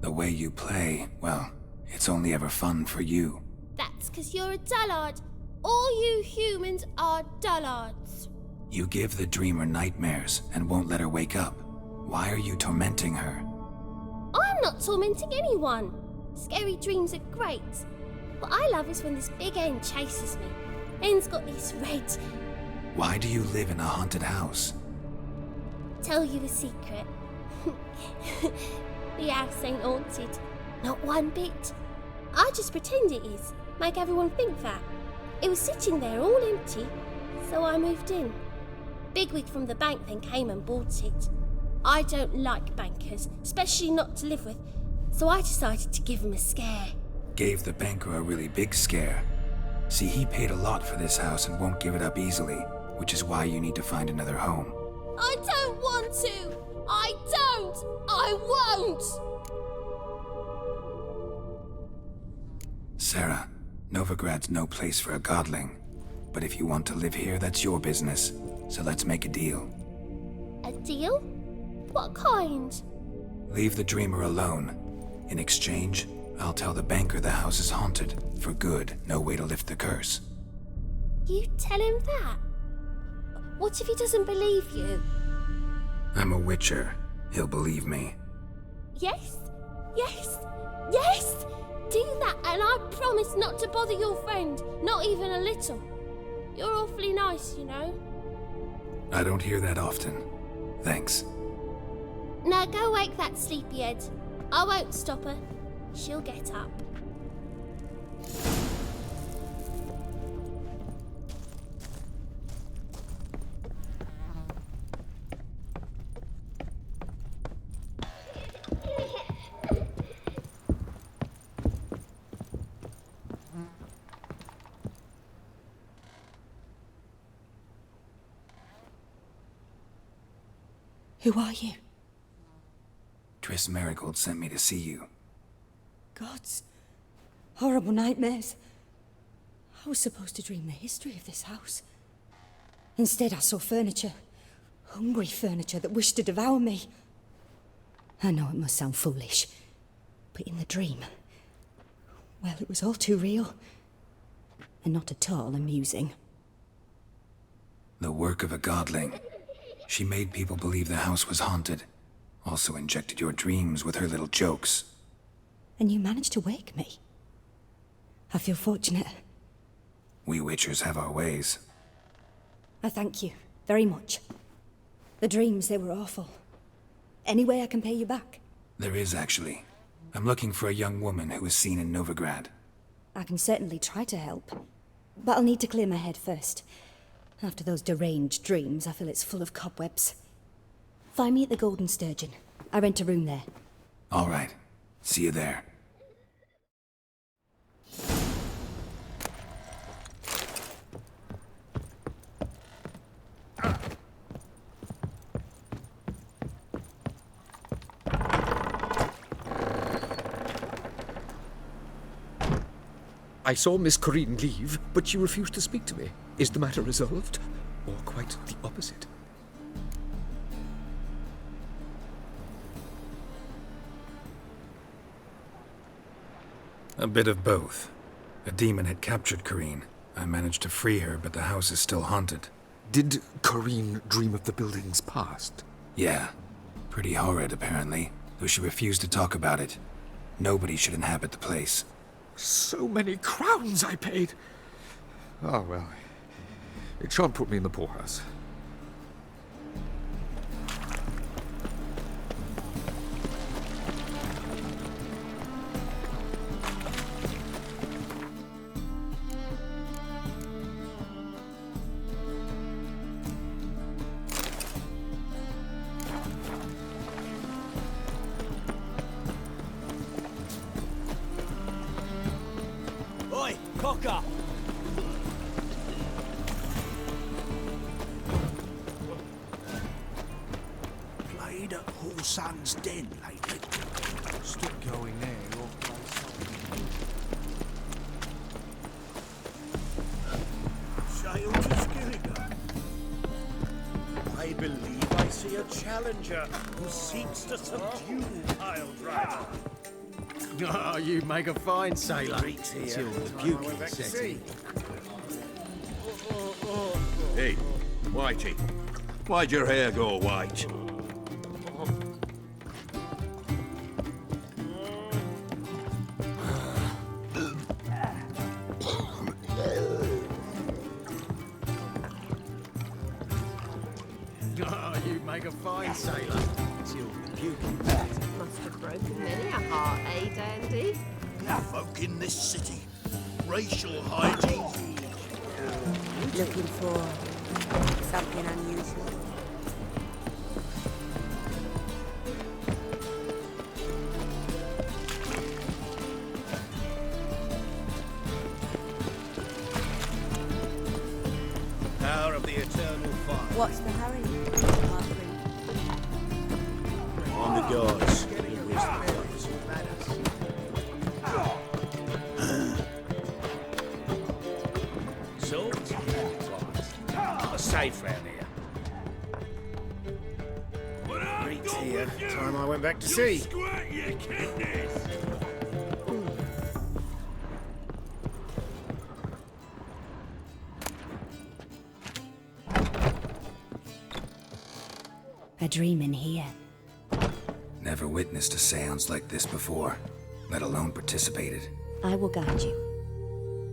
The way you play, well, it's only ever fun for you. That's 'cause you're a dullard. All you humans are dullards. You give the dreamer nightmares and won't let her wake up. Why are you tormenting her? I'm not tormenting anyone. Scary dreams are great. What I love is when this big hen chases me. Hen's got this red... Why do you live in a haunted house? Tell you a secret. The house ain't haunted. Not one bit. I just pretend it is. Make everyone think that. It was sitting there all empty, so I moved in. Bigwig from the bank then came and bought it. I don't like bankers, especially not to live with, so I decided to give him a scare. Gave the banker a really big scare. See, he paid a lot for this house and won't give it up easily, which is why you need to find another home. I don't want to! I don't! I won't! Sarah, Novigrad's no place for a godling. But if you want to live here, that's your business. So let's make a deal. A deal? What kind? Leave the dreamer alone. In exchange, I'll tell the banker the house is haunted. For good, no way to lift the curse. You tell him that? What if he doesn't believe you? I'm a witcher. He'll believe me. Yes? Yes? Yes! Do that and I promise not to bother your friend. Not even a little. You're awfully nice, you know. I don't hear that often. Thanks. Now go wake that sleepyhead. I won't stop her. She'll get up. Who are you? Triss Marigold sent me to see you. Gods. Horrible nightmares. I was supposed to dream the history of this house. Instead, I saw furniture. Hungry furniture that wished to devour me. I know it must sound foolish, but in the dream, well, it was all too real. And not at all amusing. The work of a godling. She made people believe the house was haunted. Also injected your dreams with her little jokes. And you managed to wake me. I feel fortunate. We witchers have our ways. I thank you very much. The dreams, they were awful. Any way I can pay you back? There is, actually. I'm looking for a young woman who was seen in Novigrad. I can certainly try to help. But I'll need to clear my head first. After those deranged dreams, I feel it's full of cobwebs. Find me at the Golden Sturgeon. I rent a room there. All right. See you there. I saw Miss Corinne leave, but she refused to speak to me. Is the matter resolved? Or quite the opposite? A bit of both. A demon had captured Corinne. I managed to free her, but the house is still haunted. Did Corinne dream of the building's past? Yeah. Pretty horrid, apparently, though she refused to talk about it. Nobody should inhabit the place. So many crowns I paid! Ah, well. It shan't put me in the poorhouse. Oi, cocker! Played at Horsan's Den lately. Stop going there, you'll play something. Sail to Skilligan. I believe I see a challenger who seeks to subdue Pile Driver. Oh, you make a fine sailor. Till the puking sets in. Hey, Whitey, why'd your hair go white? Oh, you make a fine sailor. Till the puking. Must have broken many a heart, eh, Dandy? Folk in this city, racial hygiene. Looking for something unusual. Power of the eternal fire. What's the hurry? On the gods. So, safe round here. Great here. Time I went back to sea. A dream in here. Never witnessed a seance like this before, let alone participated. I will guide you.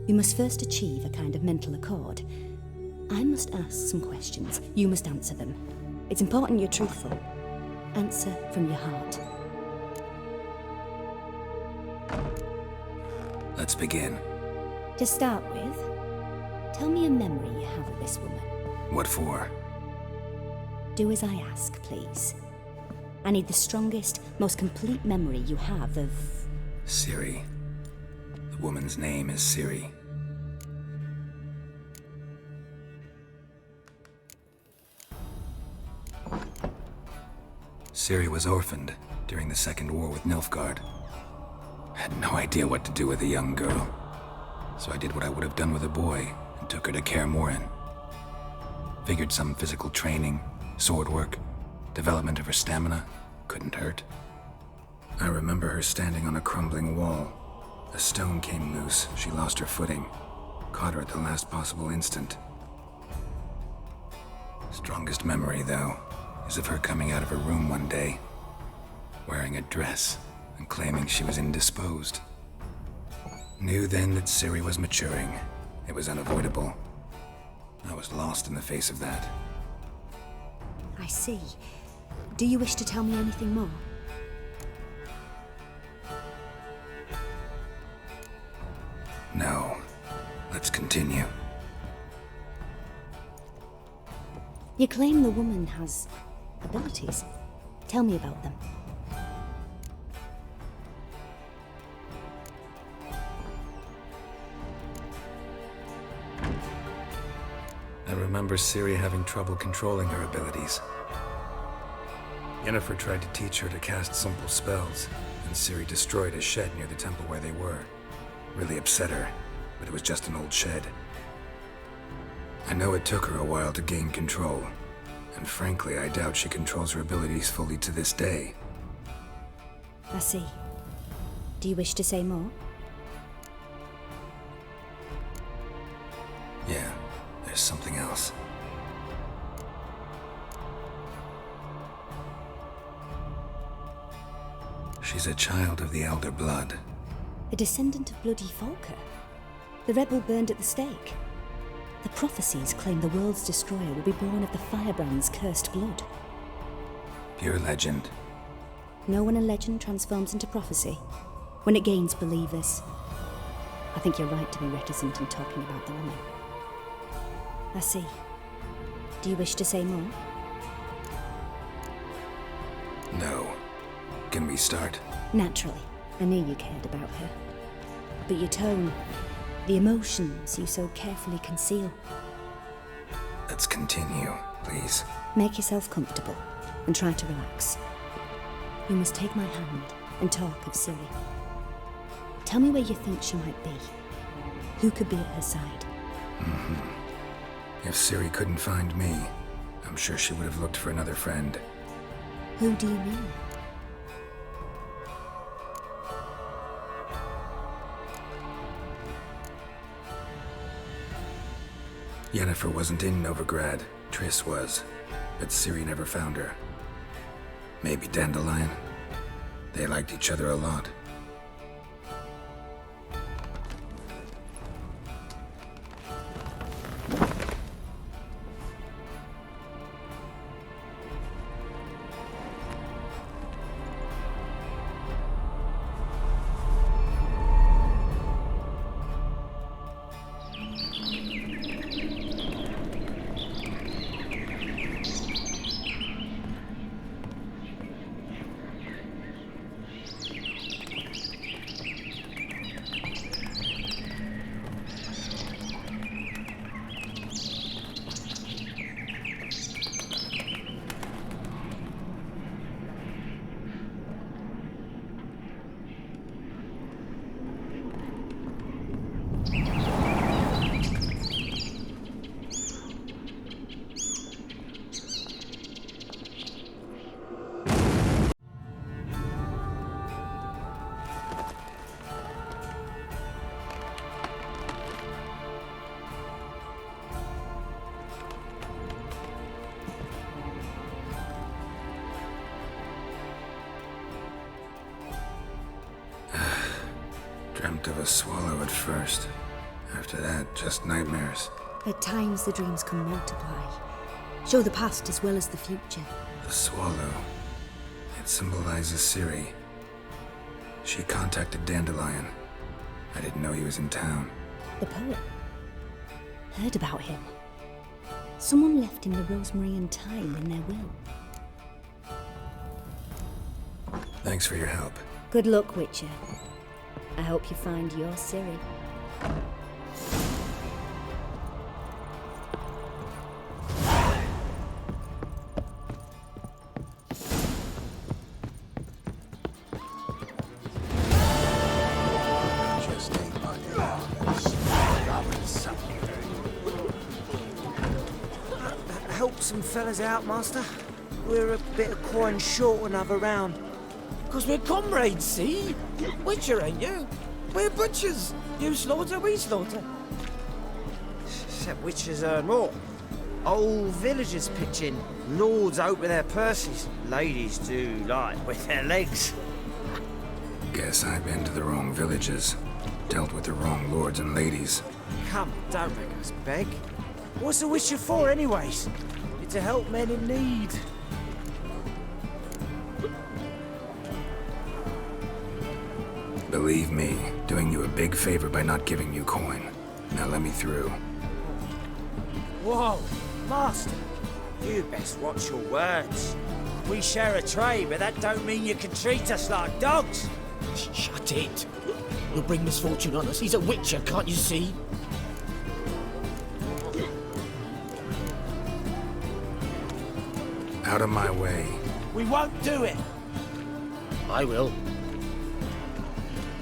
You must first achieve a kind of mental accord. I must ask some questions. You must answer them. It's important you're truthful. Answer from your heart. Let's begin. To start with, tell me a memory you have of this woman. What for? Do as I ask, please. I need the strongest, most complete memory you have of... Ciri. The woman's name is Ciri. Ciri was orphaned during the Second War with Nilfgaard. Had no idea what to do with a young girl, so I did what I would have done with a boy and took her to Kaer Morhen. Figured some physical training, sword work, development of her stamina couldn't hurt. I remember her standing on a crumbling wall. A stone came loose, she lost her footing, caught her at the last possible instant. Strongest memory, though, is of her coming out of her room one day, wearing a dress and claiming she was indisposed. Knew then that Ciri was maturing. It was unavoidable. I was lost in the face of that. I see. Do you wish to tell me anything more? No. Let's continue. You claim the woman has abilities. Tell me about them. I remember Ciri having trouble controlling her abilities. Yennefer tried to teach her to cast simple spells, and Ciri destroyed a shed near the temple where they were. Really upset her, but it was just an old shed. I know it took her a while to gain control, and frankly, I doubt she controls her abilities fully to this day. I see. Do you wish to say more? Yeah, there's something else. She's a child of the Elder Blood. A descendant of bloody Volker. The rebel burned at the stake. The prophecies claim the world's destroyer will be born of the firebrand's cursed blood. Pure legend. Know when a legend transforms into prophecy? When it gains believers. I think you're right to be reticent in talking about the woman. I see. Do you wish to say more? No. Can we start? Naturally. I knew you cared about her. But your tone, the emotions you so carefully conceal. Let's continue, please. Make yourself comfortable and try to relax. You must take my hand and talk of Ciri. Tell me where you think she might be. Who could be at her side? If Ciri couldn't find me, I'm sure she would have looked for another friend. Who do you mean? Yennefer wasn't in Novigrad. Triss was. But Ciri never found her. Maybe Dandelion? They liked each other a lot. Dreamt of a swallow at first. After that, just nightmares. At times the dreams can multiply. Show the past as well as the future. The swallow. It symbolizes Ciri. She contacted Dandelion. I didn't know he was in town. The poet. Heard about him. Someone left him the rosemary and thyme in their will. Thanks for your help. Good luck, Witcher. I hope you find your Ciri. Help some fellas out, Master. We're a bit of coin short another round. Because we're comrades, see? Witcher, ain't you? We're butchers. You slaughter, we slaughter. Except witchers earn more. Old villagers pitch in. Lords out with their purses. Ladies do like with their legs. Guess I've been to the wrong villages. Dealt with the wrong lords and ladies. Come, don't make us beg. What's a Witcher for, anyways? It's to help men in need. Believe me, doing you a big favor by not giving you coin. Now let me through. Whoa, Master. You best watch your words. We share a trade, but that don't mean you can treat us like dogs. Shut it. You'll bring misfortune on us. He's a Witcher, can't you see? Out of my way. We won't do it. I will.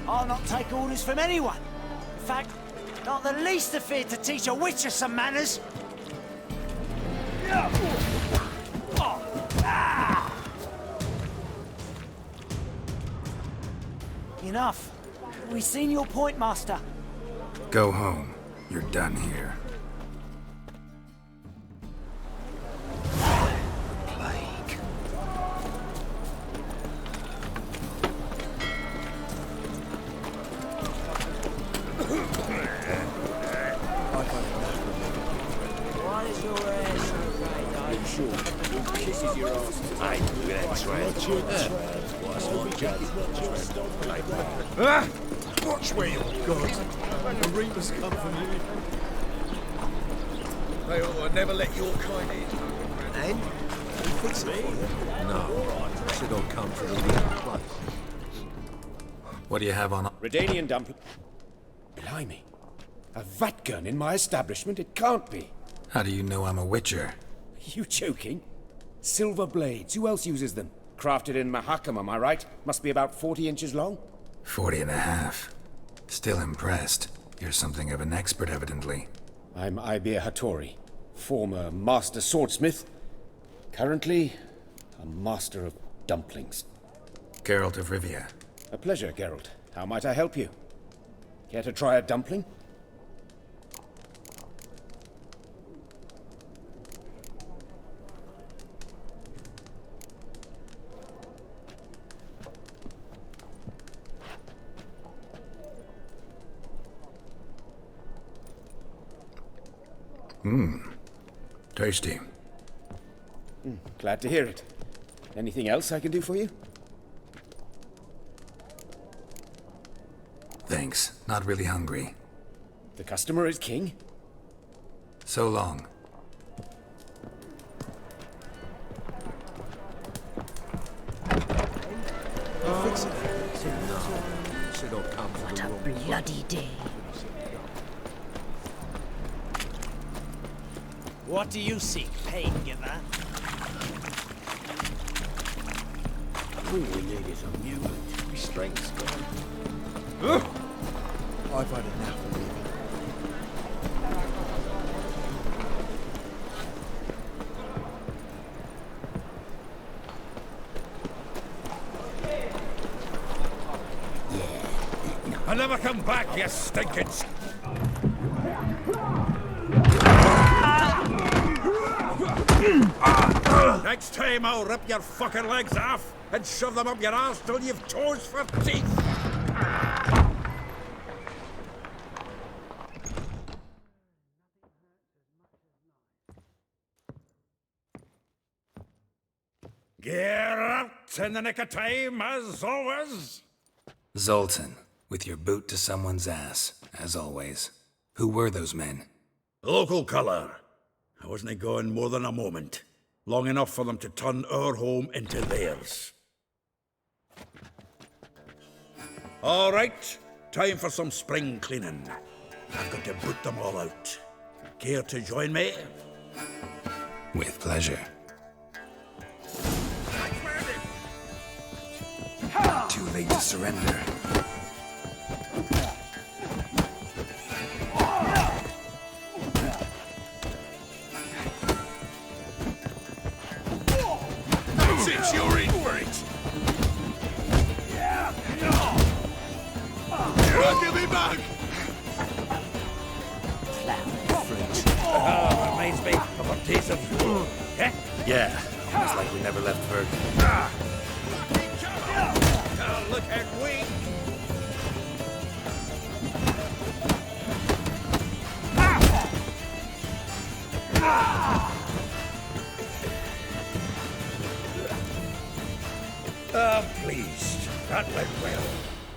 I'll not take orders from anyone. In fact, not the least afeard to teach a Witcher some manners. Enough. We've seen your point, Master. Go home. You're done here. Why is your hair so grey, though? Kisses your ass. Hey, look at that trade. Watch where you're going. The reapers come from you. They ought to never let your kind in. And? You fix it for you? No. Should all come from the real place. What do you have on? Redanian dumpling. Blimey. A vat gun in my establishment? It can't be. How do you know I'm a Witcher? Are you joking? Silver blades. Who else uses them? Crafted in Mahakam, am I right? Must be about 40 inches long? 40 and a half. Still impressed. You're something of an expert, evidently. I'm Ibir Hattori, former master swordsmith. Currently, a master of dumplings. Geralt of Rivia. A pleasure, Geralt. How might I help you? Care to try a dumpling? Tasty. Glad to hear it. Anything else I can do for you? Thanks. Not really hungry. The customer is king? So long. Fix it. Should all come from the wrong place. Bloody day. What do you seek, pain giver? All we need is a mutant. Restraint's gone. I've had enough of living. I'll never come back, you stinking... Next time I'll rip your fucking legs off and shove them up your ass till you've toes for teeth. Geralt in the nick of time, as always. Zoltan, with your boot to someone's ass, as always. Who were those men? Local colour. I wasn't gone more than a moment. Long enough for them to turn our home into theirs. All right, time for some spring cleaning. I've got to boot them all out. Care to join me? With pleasure. Too late to surrender. Since you're in for it. Give me back! Reminds me of a taste of you. Eh? Yeah, almost like we never left Berg. Now look at we. I'm pleased. That went well.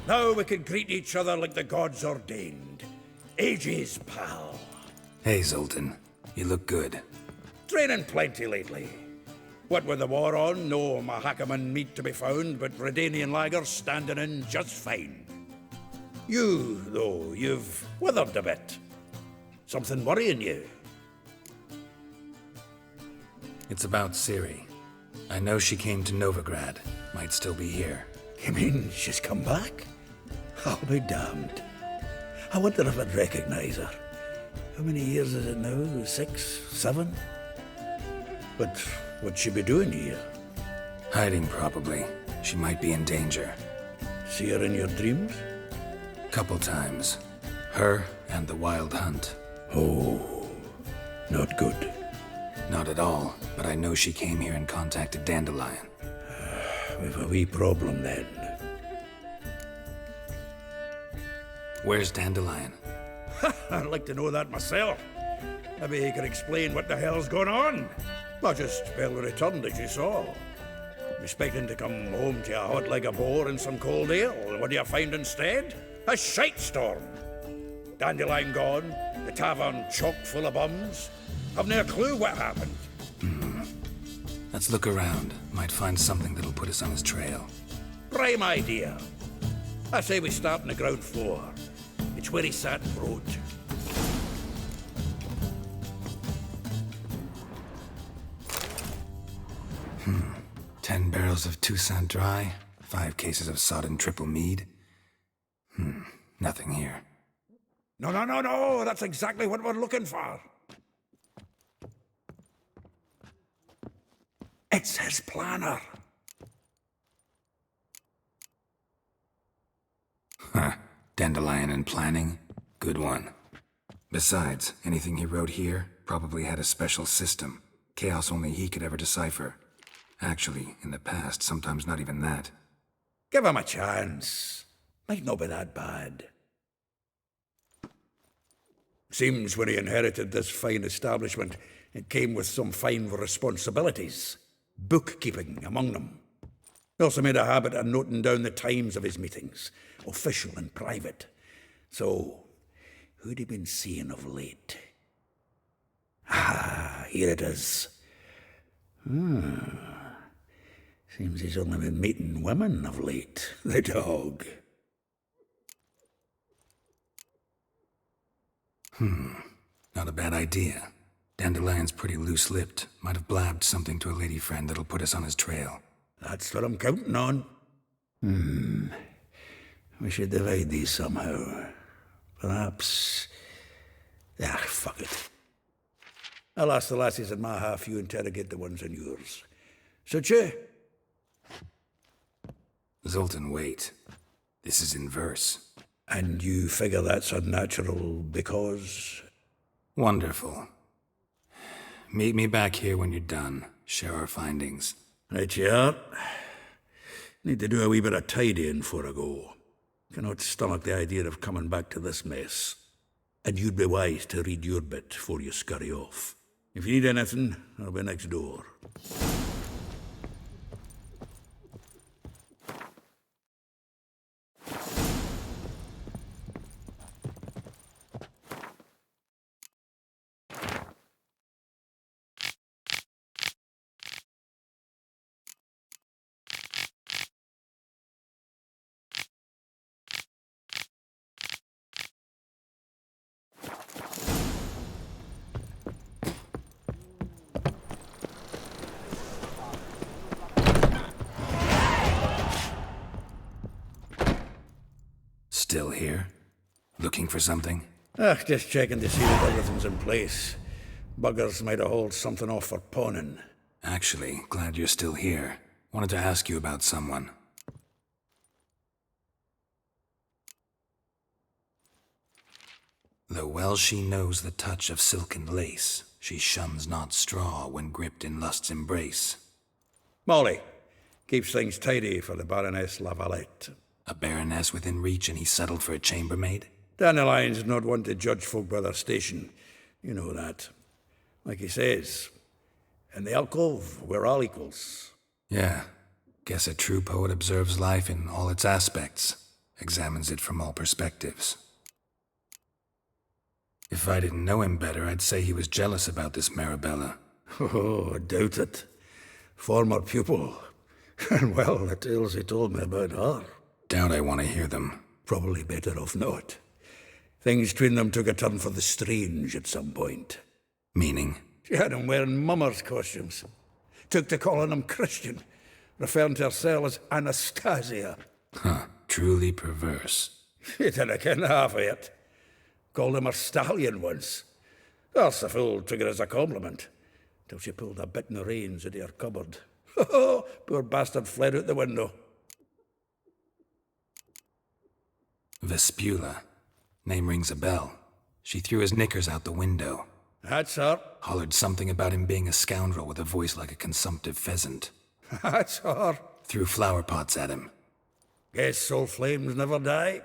Now we can greet each other like the gods ordained. Ages, pal. Hey, Zoltan. You look good. Training plenty lately. What with the war on, no Mahakaman meat to be found, but Redanian lagers standing in just fine. You, though, you've withered a bit. Something worrying you? It's about Ciri. I know she came to Novigrad. Might still be here. You mean she's come back? I'll be damned. I wonder if I'd recognize her. How many years is it now? 6, 7? But what'd she be doing here? Hiding, probably. She might be in danger. See her in your dreams? Couple times. Her and the Wild Hunt. Oh, not good. Not at all, but I know she came here and contacted Dandelion. We've a wee problem then. Where's Dandelion? I'd like to know that myself. Maybe he could explain what the hell's going on. I just barely returned, as you saw. Expecting to come home to a hot like a boar and some cold ale. What do you find instead? A shite storm. Dandelion gone, the tavern chock full of bums. I've no clue what happened. Let's look around. Might find something that'll put us on his trail. Prime idea. I say we start on the ground floor. It's where he sat and wrote. 10 barrels of Toussaint Dry, 5 cases of sodden triple mead. Nothing here. No, that's exactly what we're looking for. It's his planner. Dandelion and planning? Good one. Besides, anything he wrote here probably had a special system. Chaos only he could ever decipher. Actually, in the past, sometimes not even that. Give him a chance. Might not be that bad. Seems when he inherited this fine establishment, it came with some fine responsibilities. Bookkeeping among them. He also made a habit of noting down the times of his meetings, official and private. So, who'd he been seeing of late? Here it is. Seems he's only been meeting women of late, the dog. Not a bad idea. Dandelion's pretty loose-lipped. Might have blabbed something to a lady friend that'll put us on his trail. That's what I'm counting on. We should divide these somehow. Perhaps... fuck it. I'll ask the lassies in my half, you interrogate the ones in yours. Such you? Zoltan, wait. This is in verse. And you figure that's unnatural because... Wonderful. Meet me back here when you're done. Share our findings. Right you are. Need to do a wee bit of tidying before I go. Cannot stomach the idea of coming back to this mess. And you'd be wise to read your bit before you scurry off. If you need anything, I'll be next door. Still here? Looking for something? Just checking to see that everything's in place. Buggers might have hauled something off for pawning. Actually, glad you're still here. Wanted to ask you about someone. Though well she knows the touch of silken lace, she shuns not straw when gripped in lust's embrace. Molly, keeps things tidy for the Baroness Lavalette. A baroness within reach and he settled for a chambermaid? Dandelion's not one to judge folk by their station. You know that. Like he says, in the alcove, we're all equals. Yeah. Guess a true poet observes life in all its aspects, examines it from all perspectives. If I didn't know him better, I'd say he was jealous about this Marabella. Oh, I doubt it. Former pupil. And well, the tales he told me about her. Doubt I want to hear them. Probably better off not. Things between them took a turn for the strange at some point. Meaning? She had him wearing mummers' costumes. Took to calling him Christian, referring to herself as Anastasia. Huh, truly perverse. She didn't ken half of it. Called him her stallion once. That's the fool took it as a compliment, till she pulled a bit in the reins out of her cupboard. Oh, poor bastard fled out the window. Vespula. Name rings a bell. She threw his knickers out the window. That's her. Hollered something about him being a scoundrel with a voice like a consumptive pheasant. That's her. Threw flower pots at him. Guess soul flames never die.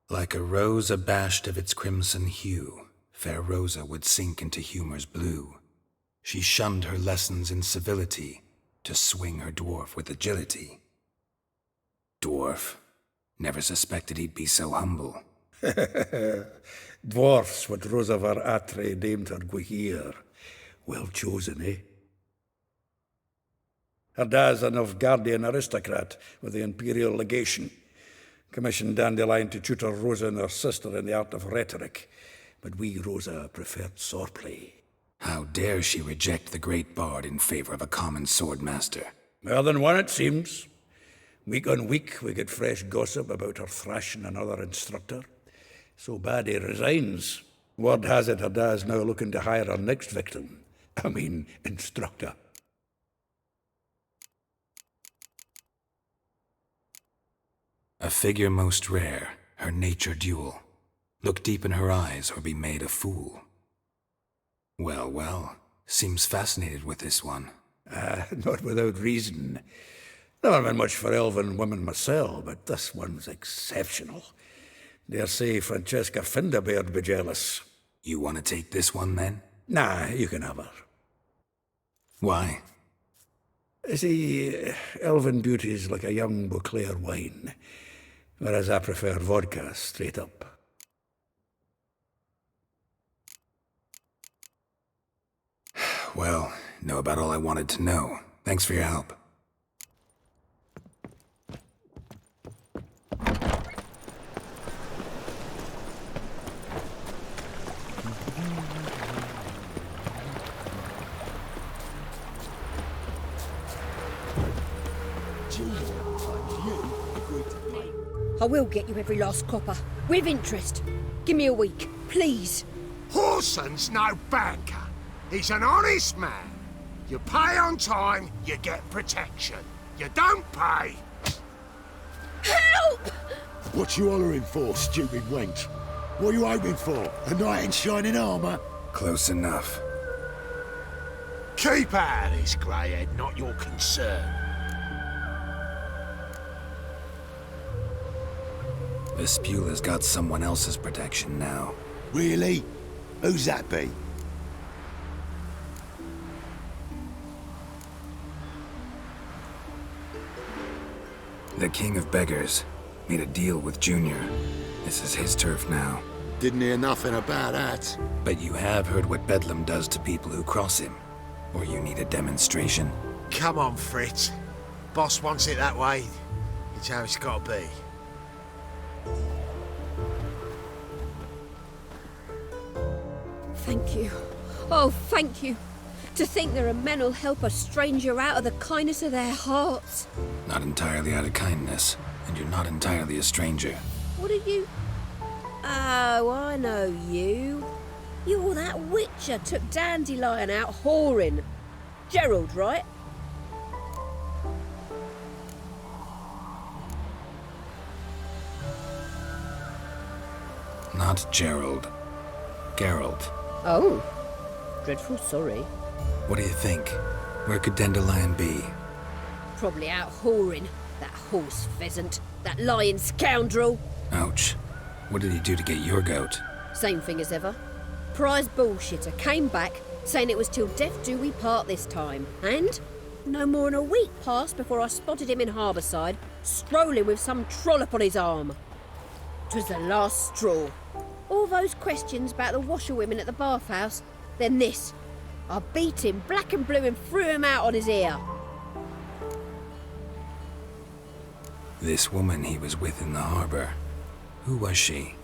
Like a rose abashed of its crimson hue, fair Rosa would sink into humor's blue. She shunned her lessons in civility, to swing her dwarf with agility. Dwarf. Never suspected he'd be so humble. Dwarfs what Rosavar Atre named her Guihir. Well chosen, eh? Her dad's a Novgardian aristocrat with the Imperial Legation. Commissioned Dandelion to tutor Rosa and her sister in the art of rhetoric, but we, Rosa, preferred swordplay. How dare she reject the great bard in favor of a common swordmaster? More than one, it seems. Week on week, we get fresh gossip about her thrashing another instructor. So bad he resigns. Word has it her dad's now looking to hire her next victim. I mean, instructor. A figure most rare, her nature dual. Look deep in her eyes or be made a fool. Well, well, seems fascinated with this one. Not without reason. Never been much for elven women myself, but this one's exceptional. Dare say Francesca Finderbeard be jealous. You want to take this one, then? Nah, you can have her. Why? See, elven beauty's like a young Beauclair wine, whereas I prefer vodka straight up. Well, know about all I wanted to know. Thanks for your help. I will get you every last copper, with interest. Give me a week, please. Horson's no banker. He's an honest man. You pay on time, you get protection. You don't pay... Help! What you hollering for, stupid wench? What are you hoping for? A knight in shining armour? Close enough. Keep out of this, greyhead, not your concern. Vespula's got someone else's protection now. Really? Who's that be? The King of Beggars made a deal with Junior. This is his turf now. Didn't hear nothing about that. But you have heard what Bedlam does to people who cross him. Or you need a demonstration? Come on, Fritz. Boss wants it that way. It's how it's got to be. Thank you. Oh, thank you. To think there are men who'll help a stranger out of the kindness of their hearts. Not entirely out of kindness, and you're not entirely a stranger. What are you... Oh, I know you. You're that witcher took Dandelion out whoring. Gerald, right? Not Gerald. Geralt. Oh. Dreadful sorry. What do you think? Where could Dandelion be? Probably out whoring. That horse pheasant. That lying scoundrel. Ouch. What did he do to get your goat? Same thing as ever. Prize bullshitter came back, saying it was till death do we part this time. And no more than a week passed before I spotted him in Harbourside, strolling with some trollop on his arm. 'Twas the last straw. All those questions about the washerwomen at the bathhouse, then this. I beat him black and blue and threw him out on his ear. This woman he was with in the harbour, who was she?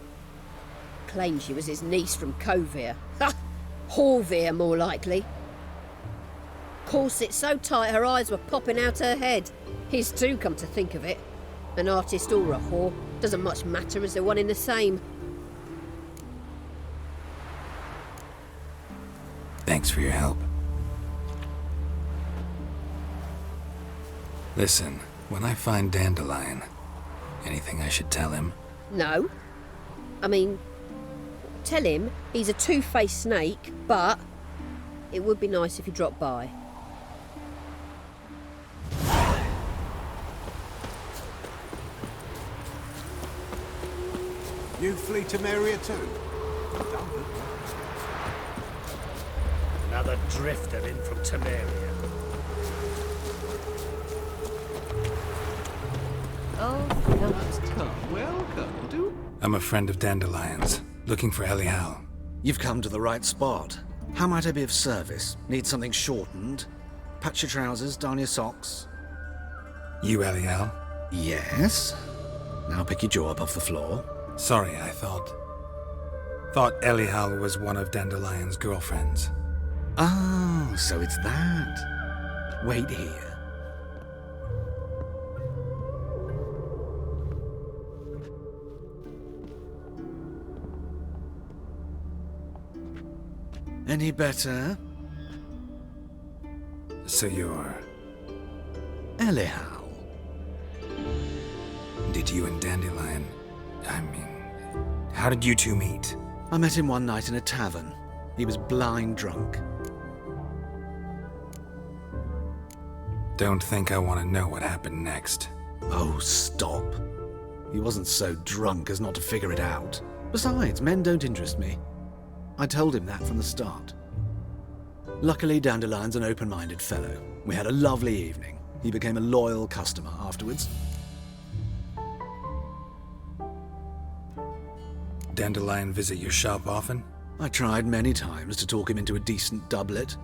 Claimed she was his niece from Covere. Ha! Horvere, more likely. Corset so tight her eyes were popping out her head. His too, come to think of it. An artist or a whore, doesn't much matter as they're one in the same. Thanks for your help. Listen, when I find Dandelion, anything I should tell him? No. I mean, tell him he's a two-faced snake, but it would be nice if he dropped by. You flee to Maria too? Another drifter in from Temeria. Oh, fellas, come, welcome. I'm a friend of Dandelion's, looking for Elial. You've come to the right spot. How might I be of service? Need something shortened? Patch your trousers, darn your socks. You Elial? Yes. Now pick your jaw up off the floor. Sorry, I thought Elial was one of Dandelion's girlfriends. Oh, so it's that. Wait here. Any better? So you're... Elial. Did you and Dandelion... how did you two meet? I met him one night in a tavern. He was blind drunk. Don't think I want to know what happened next. Oh, stop. He wasn't so drunk as not to figure it out. Besides, men don't interest me. I told him that from the start. Luckily, Dandelion's an open-minded fellow. We had a lovely evening. He became a loyal customer afterwards. Dandelion visit your shop often? I tried many times to talk him into a decent doublet.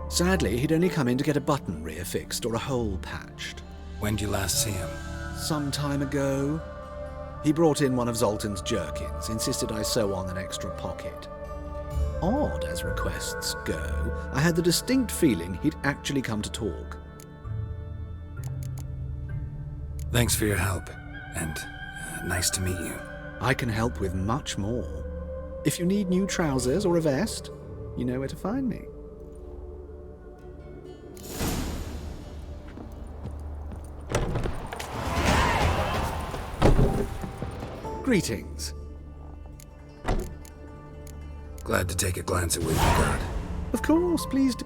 Sadly, he'd only come in to get a button rear fixed or a hole patched. When did you last see him? Some time ago. He brought in one of Zoltan's jerkins, insisted I sew on an extra pocket. Odd as requests go, I had the distinct feeling he'd actually come to talk. Thanks for your help, and nice to meet you. I can help with much more. If you need new trousers or a vest, you know where to find me. Greetings. Glad to take a glance at what you've got. Of course, please do.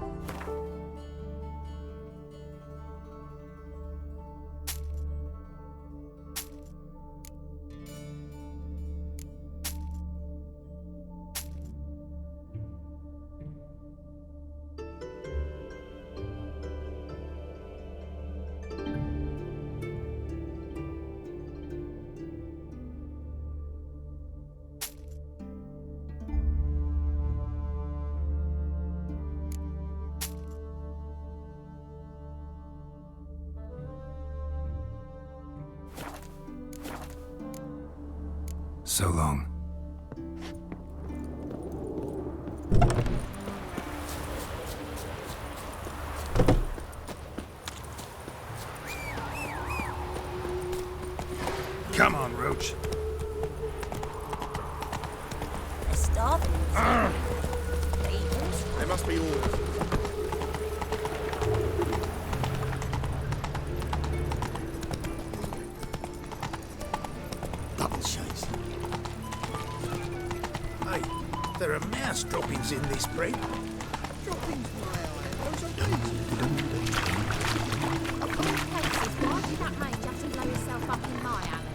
So long. Come on, Roach. Stop. They must be all. Double chase. Hey, there are mouse droppings in this brig. Droppings, my eye. Those are daisies. Why did that mate just blow yourself up in my alley?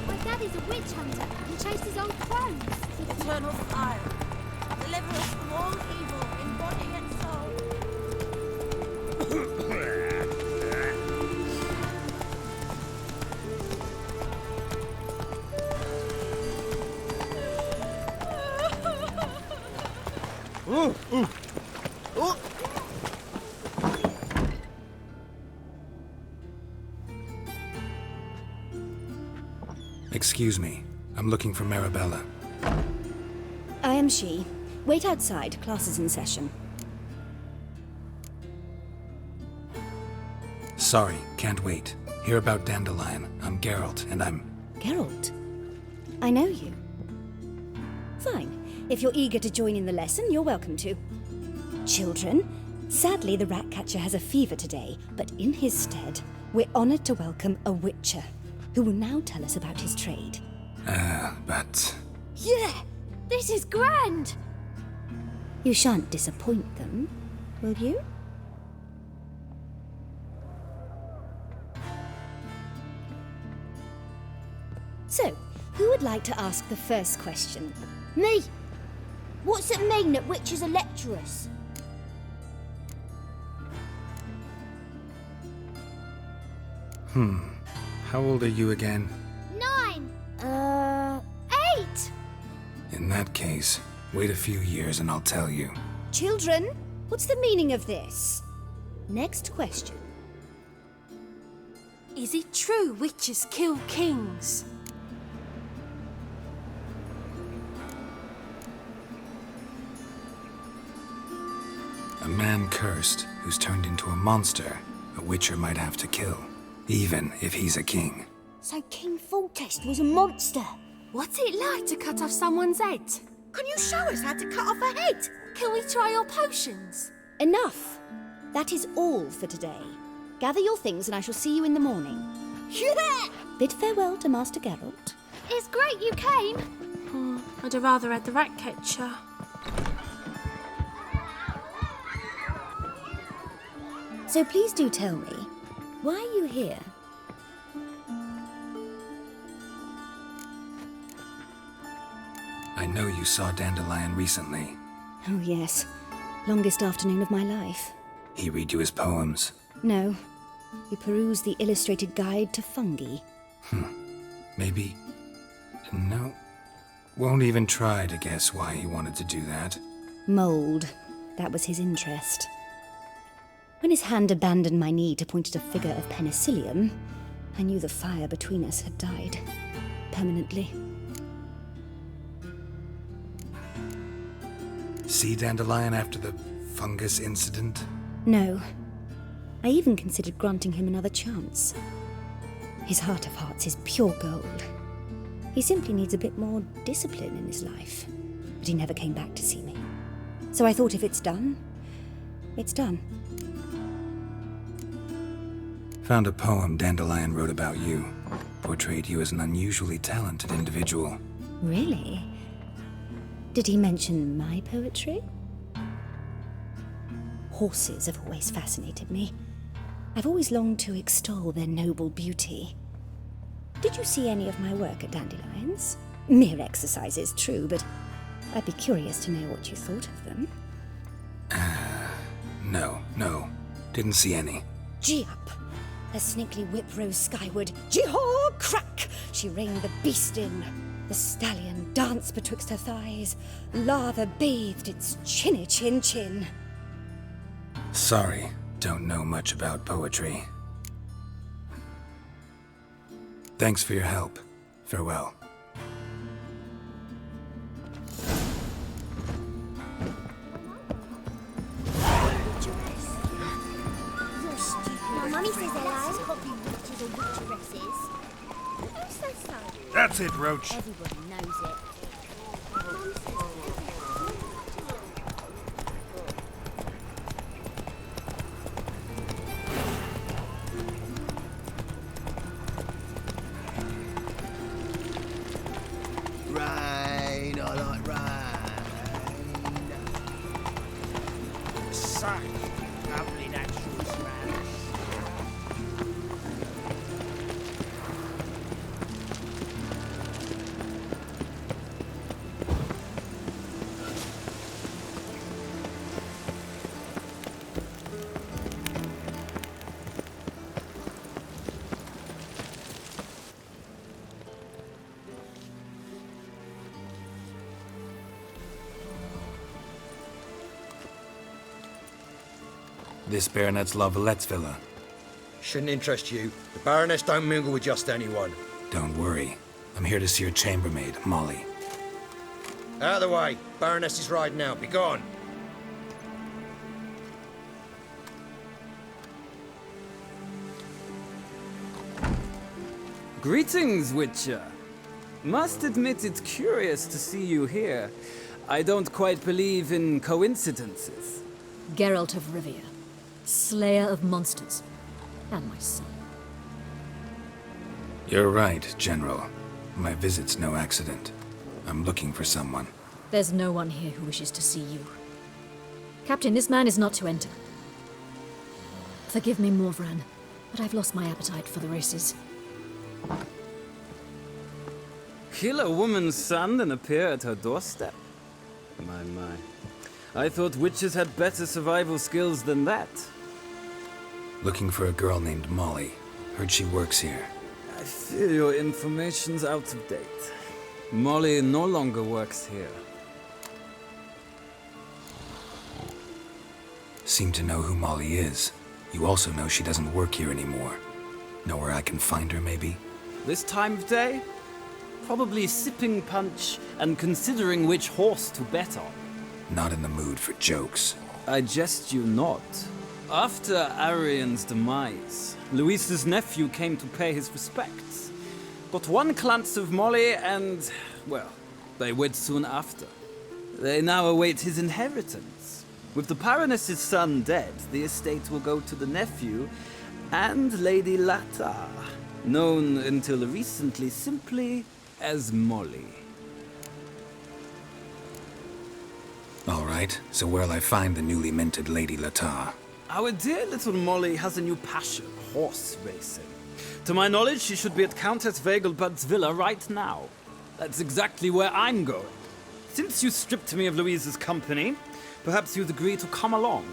My dad is a witch hunter and chases old crones. Eternal fire. Deliver us from all evil in body and soul. Excuse me. I'm looking for Marabella. I am she. Wait outside. Class is in session. Sorry, can't wait. Hear about Dandelion. I'm Geralt, and I'm... Geralt? I know you. Fine. If you're eager to join in the lesson, you're welcome to. Children, sadly the Ratcatcher has a fever today, but in his stead, we're honoured to welcome a Witcher, who will now tell us about his trade. But... Yeah! This is grand! You shan't disappoint them, will you? So, who would like to ask the first question? Me! What's it mean that witches are lecturers? How old are you again? 9! 8! In that case, wait a few years and I'll tell you. Children, what's the meaning of this? Next question. Is it true witches kill kings? A man cursed who's turned into a monster, a Witcher might have to kill, even if he's a king. So King Foltest was a monster. What's it like to cut off someone's head? Can you show us how to cut off a head? Can we try your potions? Enough. That is all for today. Gather your things and I shall see you in the morning. Yeah! Bid farewell to Master Geralt. It's great you came. I'd have rather had the Ratcatcher. So please do tell me, why are you here? I know you saw Dandelion recently. Oh yes, longest afternoon of my life. He read you his poems. No, he perused the illustrated guide to fungi. Maybe... No. Won't even try to guess why he wanted to do that. Mold, that was his interest. When his hand abandoned my knee to point at a figure of penicillium, I knew the fire between us had died. Permanently. See Dandelion after the fungus incident? No. I even considered granting him another chance. His heart of hearts is pure gold. He simply needs a bit more discipline in his life. But he never came back to see me. So I thought if it's done, it's done. Found a poem Dandelion wrote about you. Portrayed you as an unusually talented individual. Really? Did he mention my poetry? Horses have always fascinated me. I've always longed to extol their noble beauty. Did you see any of my work at Dandelion's? Mere exercises, true, but I'd be curious to know what you thought of them. No. Didn't see any. Gee up! Her snaky whip rose skyward. Jee-haw! Crack! She reined the beast in. The stallion danced betwixt her thighs. Lava bathed its chinny chin. Sorry, don't know much about poetry. Thanks for your help. Farewell. My mummy says hello. Copying witches or witcheresses. Who says so? That's it, Roach. Everybody knows it. Rain, I like rain. Such lovely natural surroundings. This Baronet's Lavallette's villa. Shouldn't interest you. The Baroness don't mingle with just anyone. Don't worry. I'm here to see your chambermaid, Molly. Out of the way. Baroness is riding out. Be gone. Greetings, Witcher. Must admit it's curious to see you here. I don't quite believe in coincidences. Geralt of Rivia, slayer of monsters, and my son. You're right, General. My visit's no accident. I'm looking for someone. There's no one here who wishes to see you. Captain, this man is not to enter. Forgive me, Morvran, but I've lost my appetite for the races. Kill a woman's son and appear at her doorstep? My. I thought witches had better survival skills than that. Looking for a girl named Molly. Heard she works here. I fear your information's out of date. Molly no longer works here. Seem to know who Molly is. You also know she doesn't work here anymore. Know where I can find her, maybe? This time of day? Probably sipping punch and considering which horse to bet on. Not in the mood for jokes. I jest you not. After Arian's demise, Luis's nephew came to pay his respects. Got one glance of Molly and, well, they wed soon after. They now await his inheritance. With the Baroness's son dead, the estate will go to the nephew and Lady Latta, known until recently simply as Molly. All right, so where'll I find the newly minted Lady Latta? Our dear little Molly has a new passion, horse racing. To my knowledge, she should be at Countess Vegelbud's villa right now. That's exactly where I'm going. Since you stripped me of Louise's company, perhaps you'd agree to come along.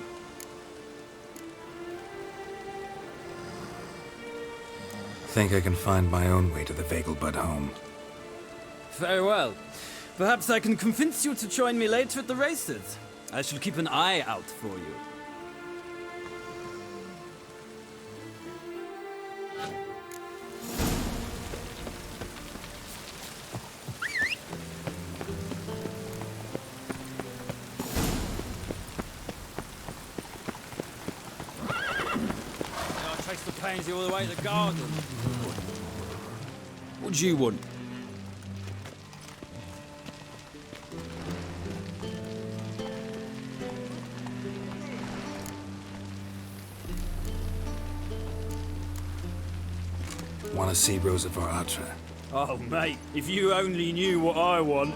Think I can find my own way to the Vegelbud home. Very well. Perhaps I can convince you to join me later at the races. I shall keep an eye out for you. I'll trace the pansy all the way to the garden. What do you want? Want to see Rosa Varatra? Oh, mate, if you only knew what I want.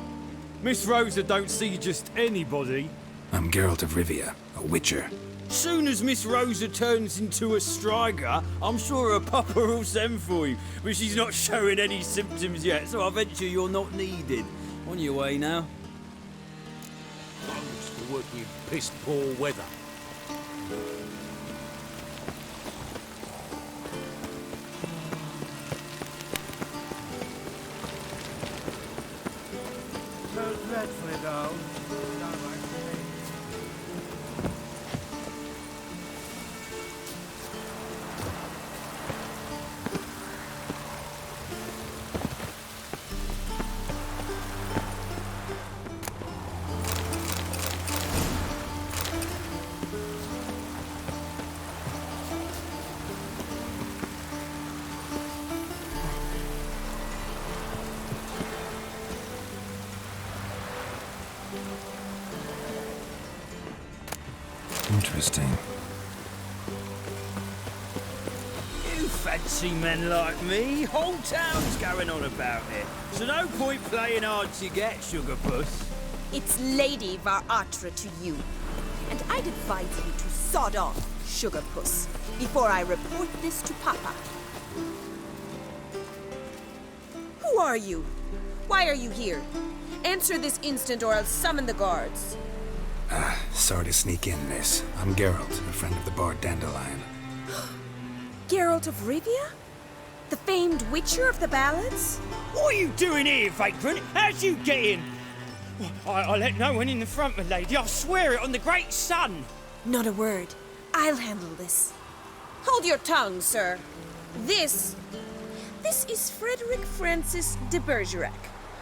Miss Rosa don't see just anybody. I'm Geralt of Rivia, a witcher. Soon as Miss Rosa turns into a striker, I'm sure her papa will send for you. But she's not showing any symptoms yet, so I venture you're not needed. On your way now. I used to work with piss-poor weather. So dreadfully though. Don't like me. Interesting. You fancy men like me? Whole town's going on about it. So no point playing hard to get, sugar puss. It's Lady Varatra to you. And I'd advise you to sod off, sugar puss, before I report this to Papa. Who are you? Why are you here? Answer this instant or I'll summon the guards. Sorry to sneak in, miss. I'm Geralt, a friend of the bard Dandelion. Geralt of Rivia? The famed witcher of the ballads? What are you doing here, vagrant? How'd you get in? I let no one in the front, my lady. I swear it on the great sun. Not a word. I'll handle this. Hold your tongue, sir. This is Frederick Francis de Bergerac,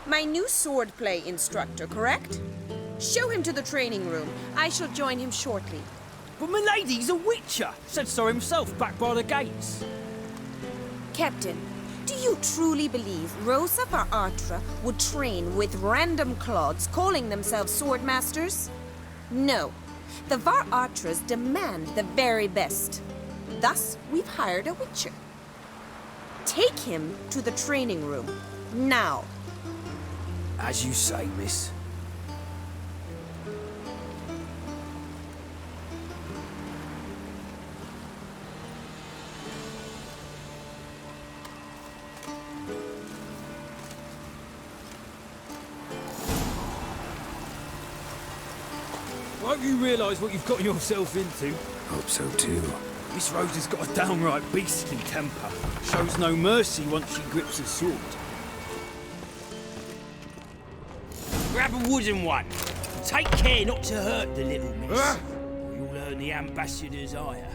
my new swordplay instructor, correct? Show him to the training room. I shall join him shortly. But milady's a witcher, said so himself back by the gates. Captain, do you truly believe Rosa Varatra would train with random clods calling themselves swordmasters? No. The Varatras demand the very best. Thus, we've hired a witcher. Take him to the training room, now. As you say, miss. Won't you realise what you've got yourself into? Hope so too. Miss Rosa's got a downright beastly temper. Shows no mercy once she grips a sword. Grab a wooden one. Take care not to hurt the little miss. Or you'll earn the ambassador's ire.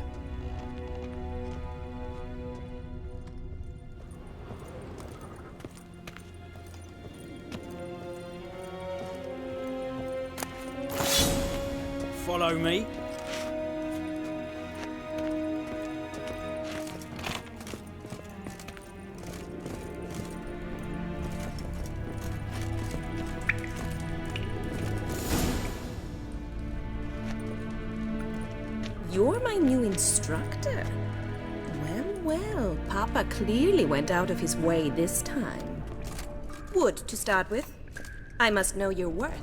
Follow me. You're my new instructor. Well, Papa clearly went out of his way this time. Wood, to start with. I must know your worth.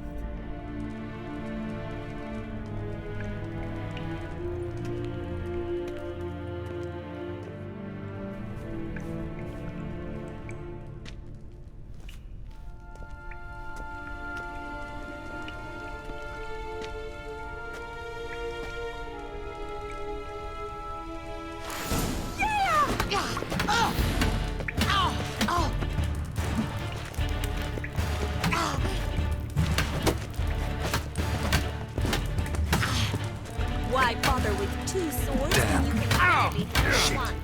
Why bother with two swords when you can barely handle one?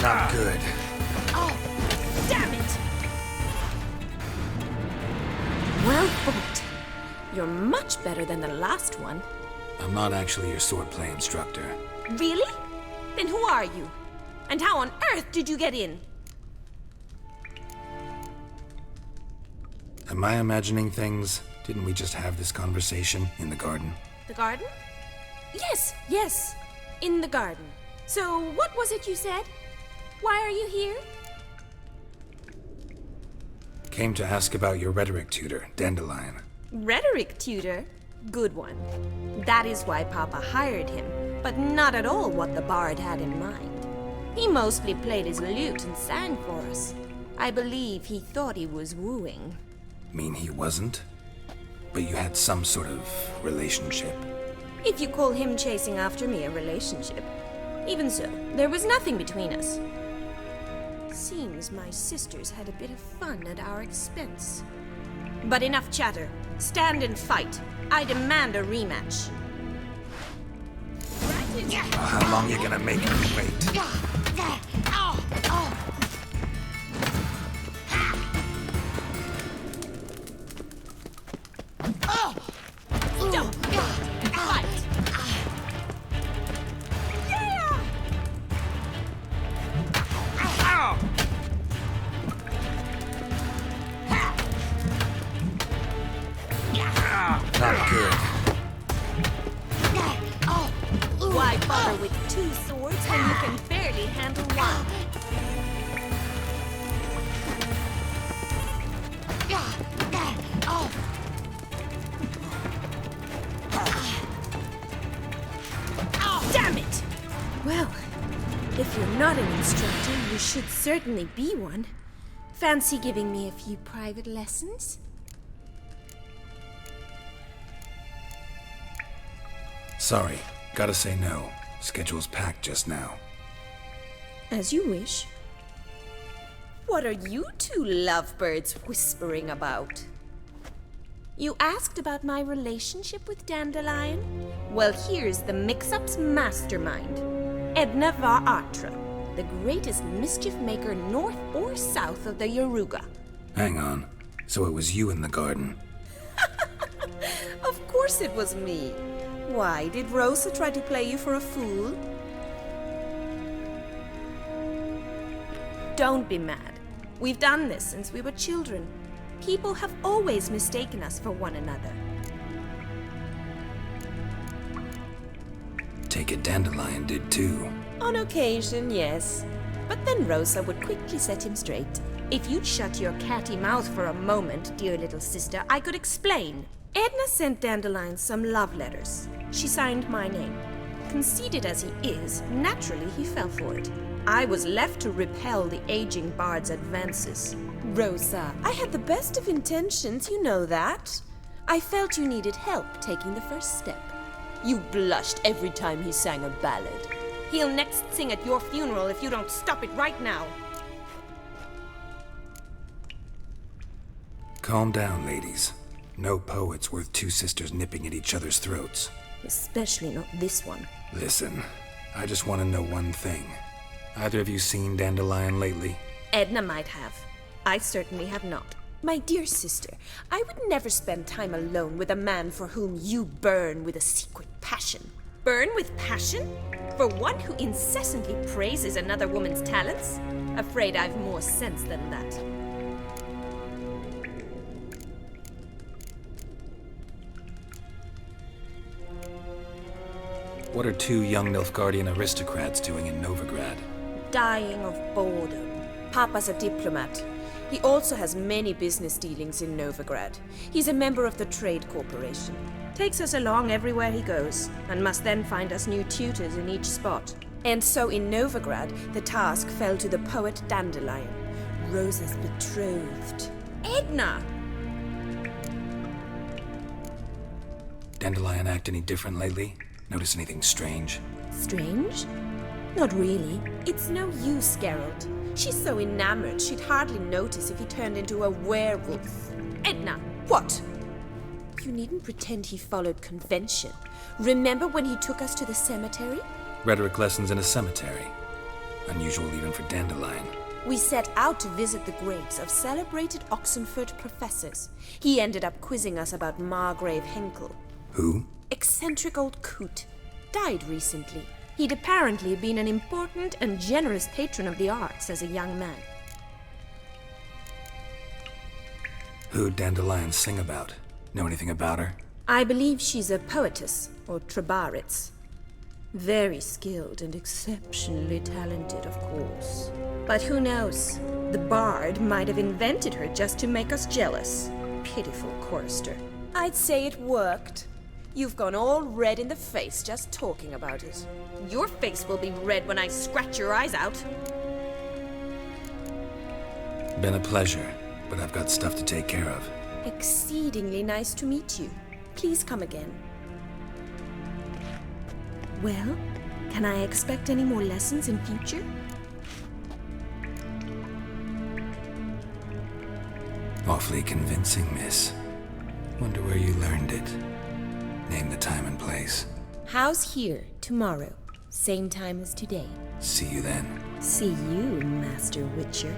Not good. Damn it! Well fought. You're much better than the last one. I'm not actually your swordplay instructor. Really? Then who are you? And how on earth did you get in? Am I imagining things? Didn't we just have this conversation in the garden? The garden? Yes. In the garden. So, what was it you said? Why are you here? Came to ask about your rhetoric tutor, Dandelion. Rhetoric tutor? Good one. That is why Papa hired him, but not at all what the bard had in mind. He mostly played his lute and sang for us. I believe he thought he was wooing. Mean he wasn't? But you had some sort of relationship. If you call him chasing after me a relationship. Even so, there was nothing between us. Seems my sisters had a bit of fun at our expense. But enough chatter. Stand and fight. I demand a rematch. How long you gonna make me wait? Not good. Why bother with two swords when you can barely handle one? Damn it! Well, if you're not an instructor, you should certainly be one. Fancy giving me a few private lessons? Sorry, gotta say no. Schedule's packed just now. As you wish. What are you two lovebirds whispering about? You asked about my relationship with Dandelion? Well, here's the mix-up's mastermind. Edna var Atra, the greatest mischief maker north or south of the Yaruga. Hang on. So it was you in the garden? Of course it was me. Why, did Rosa try to play you for a fool? Don't be mad. We've done this since we were children. People have always mistaken us for one another. Take it Dandelion did too. On occasion, yes. But then Rosa would quickly set him straight. If you'd shut your catty mouth for a moment, dear little sister, I could explain. Edna sent Dandelion some love letters. She signed my name. Conceited as he is, naturally he fell for it. I was left to repel the aging bard's advances. Rosa, I had the best of intentions, you know that. I felt you needed help taking the first step. You blushed every time he sang a ballad. He'll next sing at your funeral if you don't stop it right now. Calm down, ladies. No poet's worth two sisters nipping at each other's throats. Especially not this one. Listen, I just want to know one thing. Either of you seen Dandelion lately? Edna might have. I certainly have not. My dear sister, I would never spend time alone with a man for whom you burn with a secret passion. Burn with passion? For one who incessantly praises another woman's talents? Afraid I've more sense than that. What are two young Nilfgaardian aristocrats doing in Novigrad? Dying of boredom. Papa's a diplomat. He also has many business dealings in Novigrad. He's a member of the Trade Corporation. Takes us along everywhere he goes, and must then find us new tutors in each spot. And so in Novigrad, the task fell to the poet Dandelion, Rosa's betrothed. Edna! Dandelion act any different lately? Notice anything strange? Strange? Not really. It's no use, Geralt. She's so enamored she'd hardly notice if he turned into a werewolf. Edna! What? You needn't pretend he followed convention. Remember when he took us to the cemetery? Rhetoric lessons in a cemetery. Unusual even for Dandelion. We set out to visit the graves of celebrated Oxenford professors. He ended up quizzing us about Margrave Henkel. Who? Eccentric old coot. Died recently. He'd apparently been an important and generous patron of the arts as a young man. Who'd Dandelion sing about? Know anything about her? I believe she's a poetess, or trabaritz. Very skilled and exceptionally talented, of course. But who knows? The bard might have invented her just to make us jealous. Pitiful chorister. I'd say it worked. You've gone all red in the face just talking about it. Your face will be red when I scratch your eyes out. Been a pleasure, but I've got stuff to take care of. Exceedingly nice to meet you. Please come again. Well, can I expect any more lessons in future? Awfully convincing, miss. Wonder where you learned it. Name the time and place. House here, tomorrow. Same time as today. See you then. See you, Master Witcher.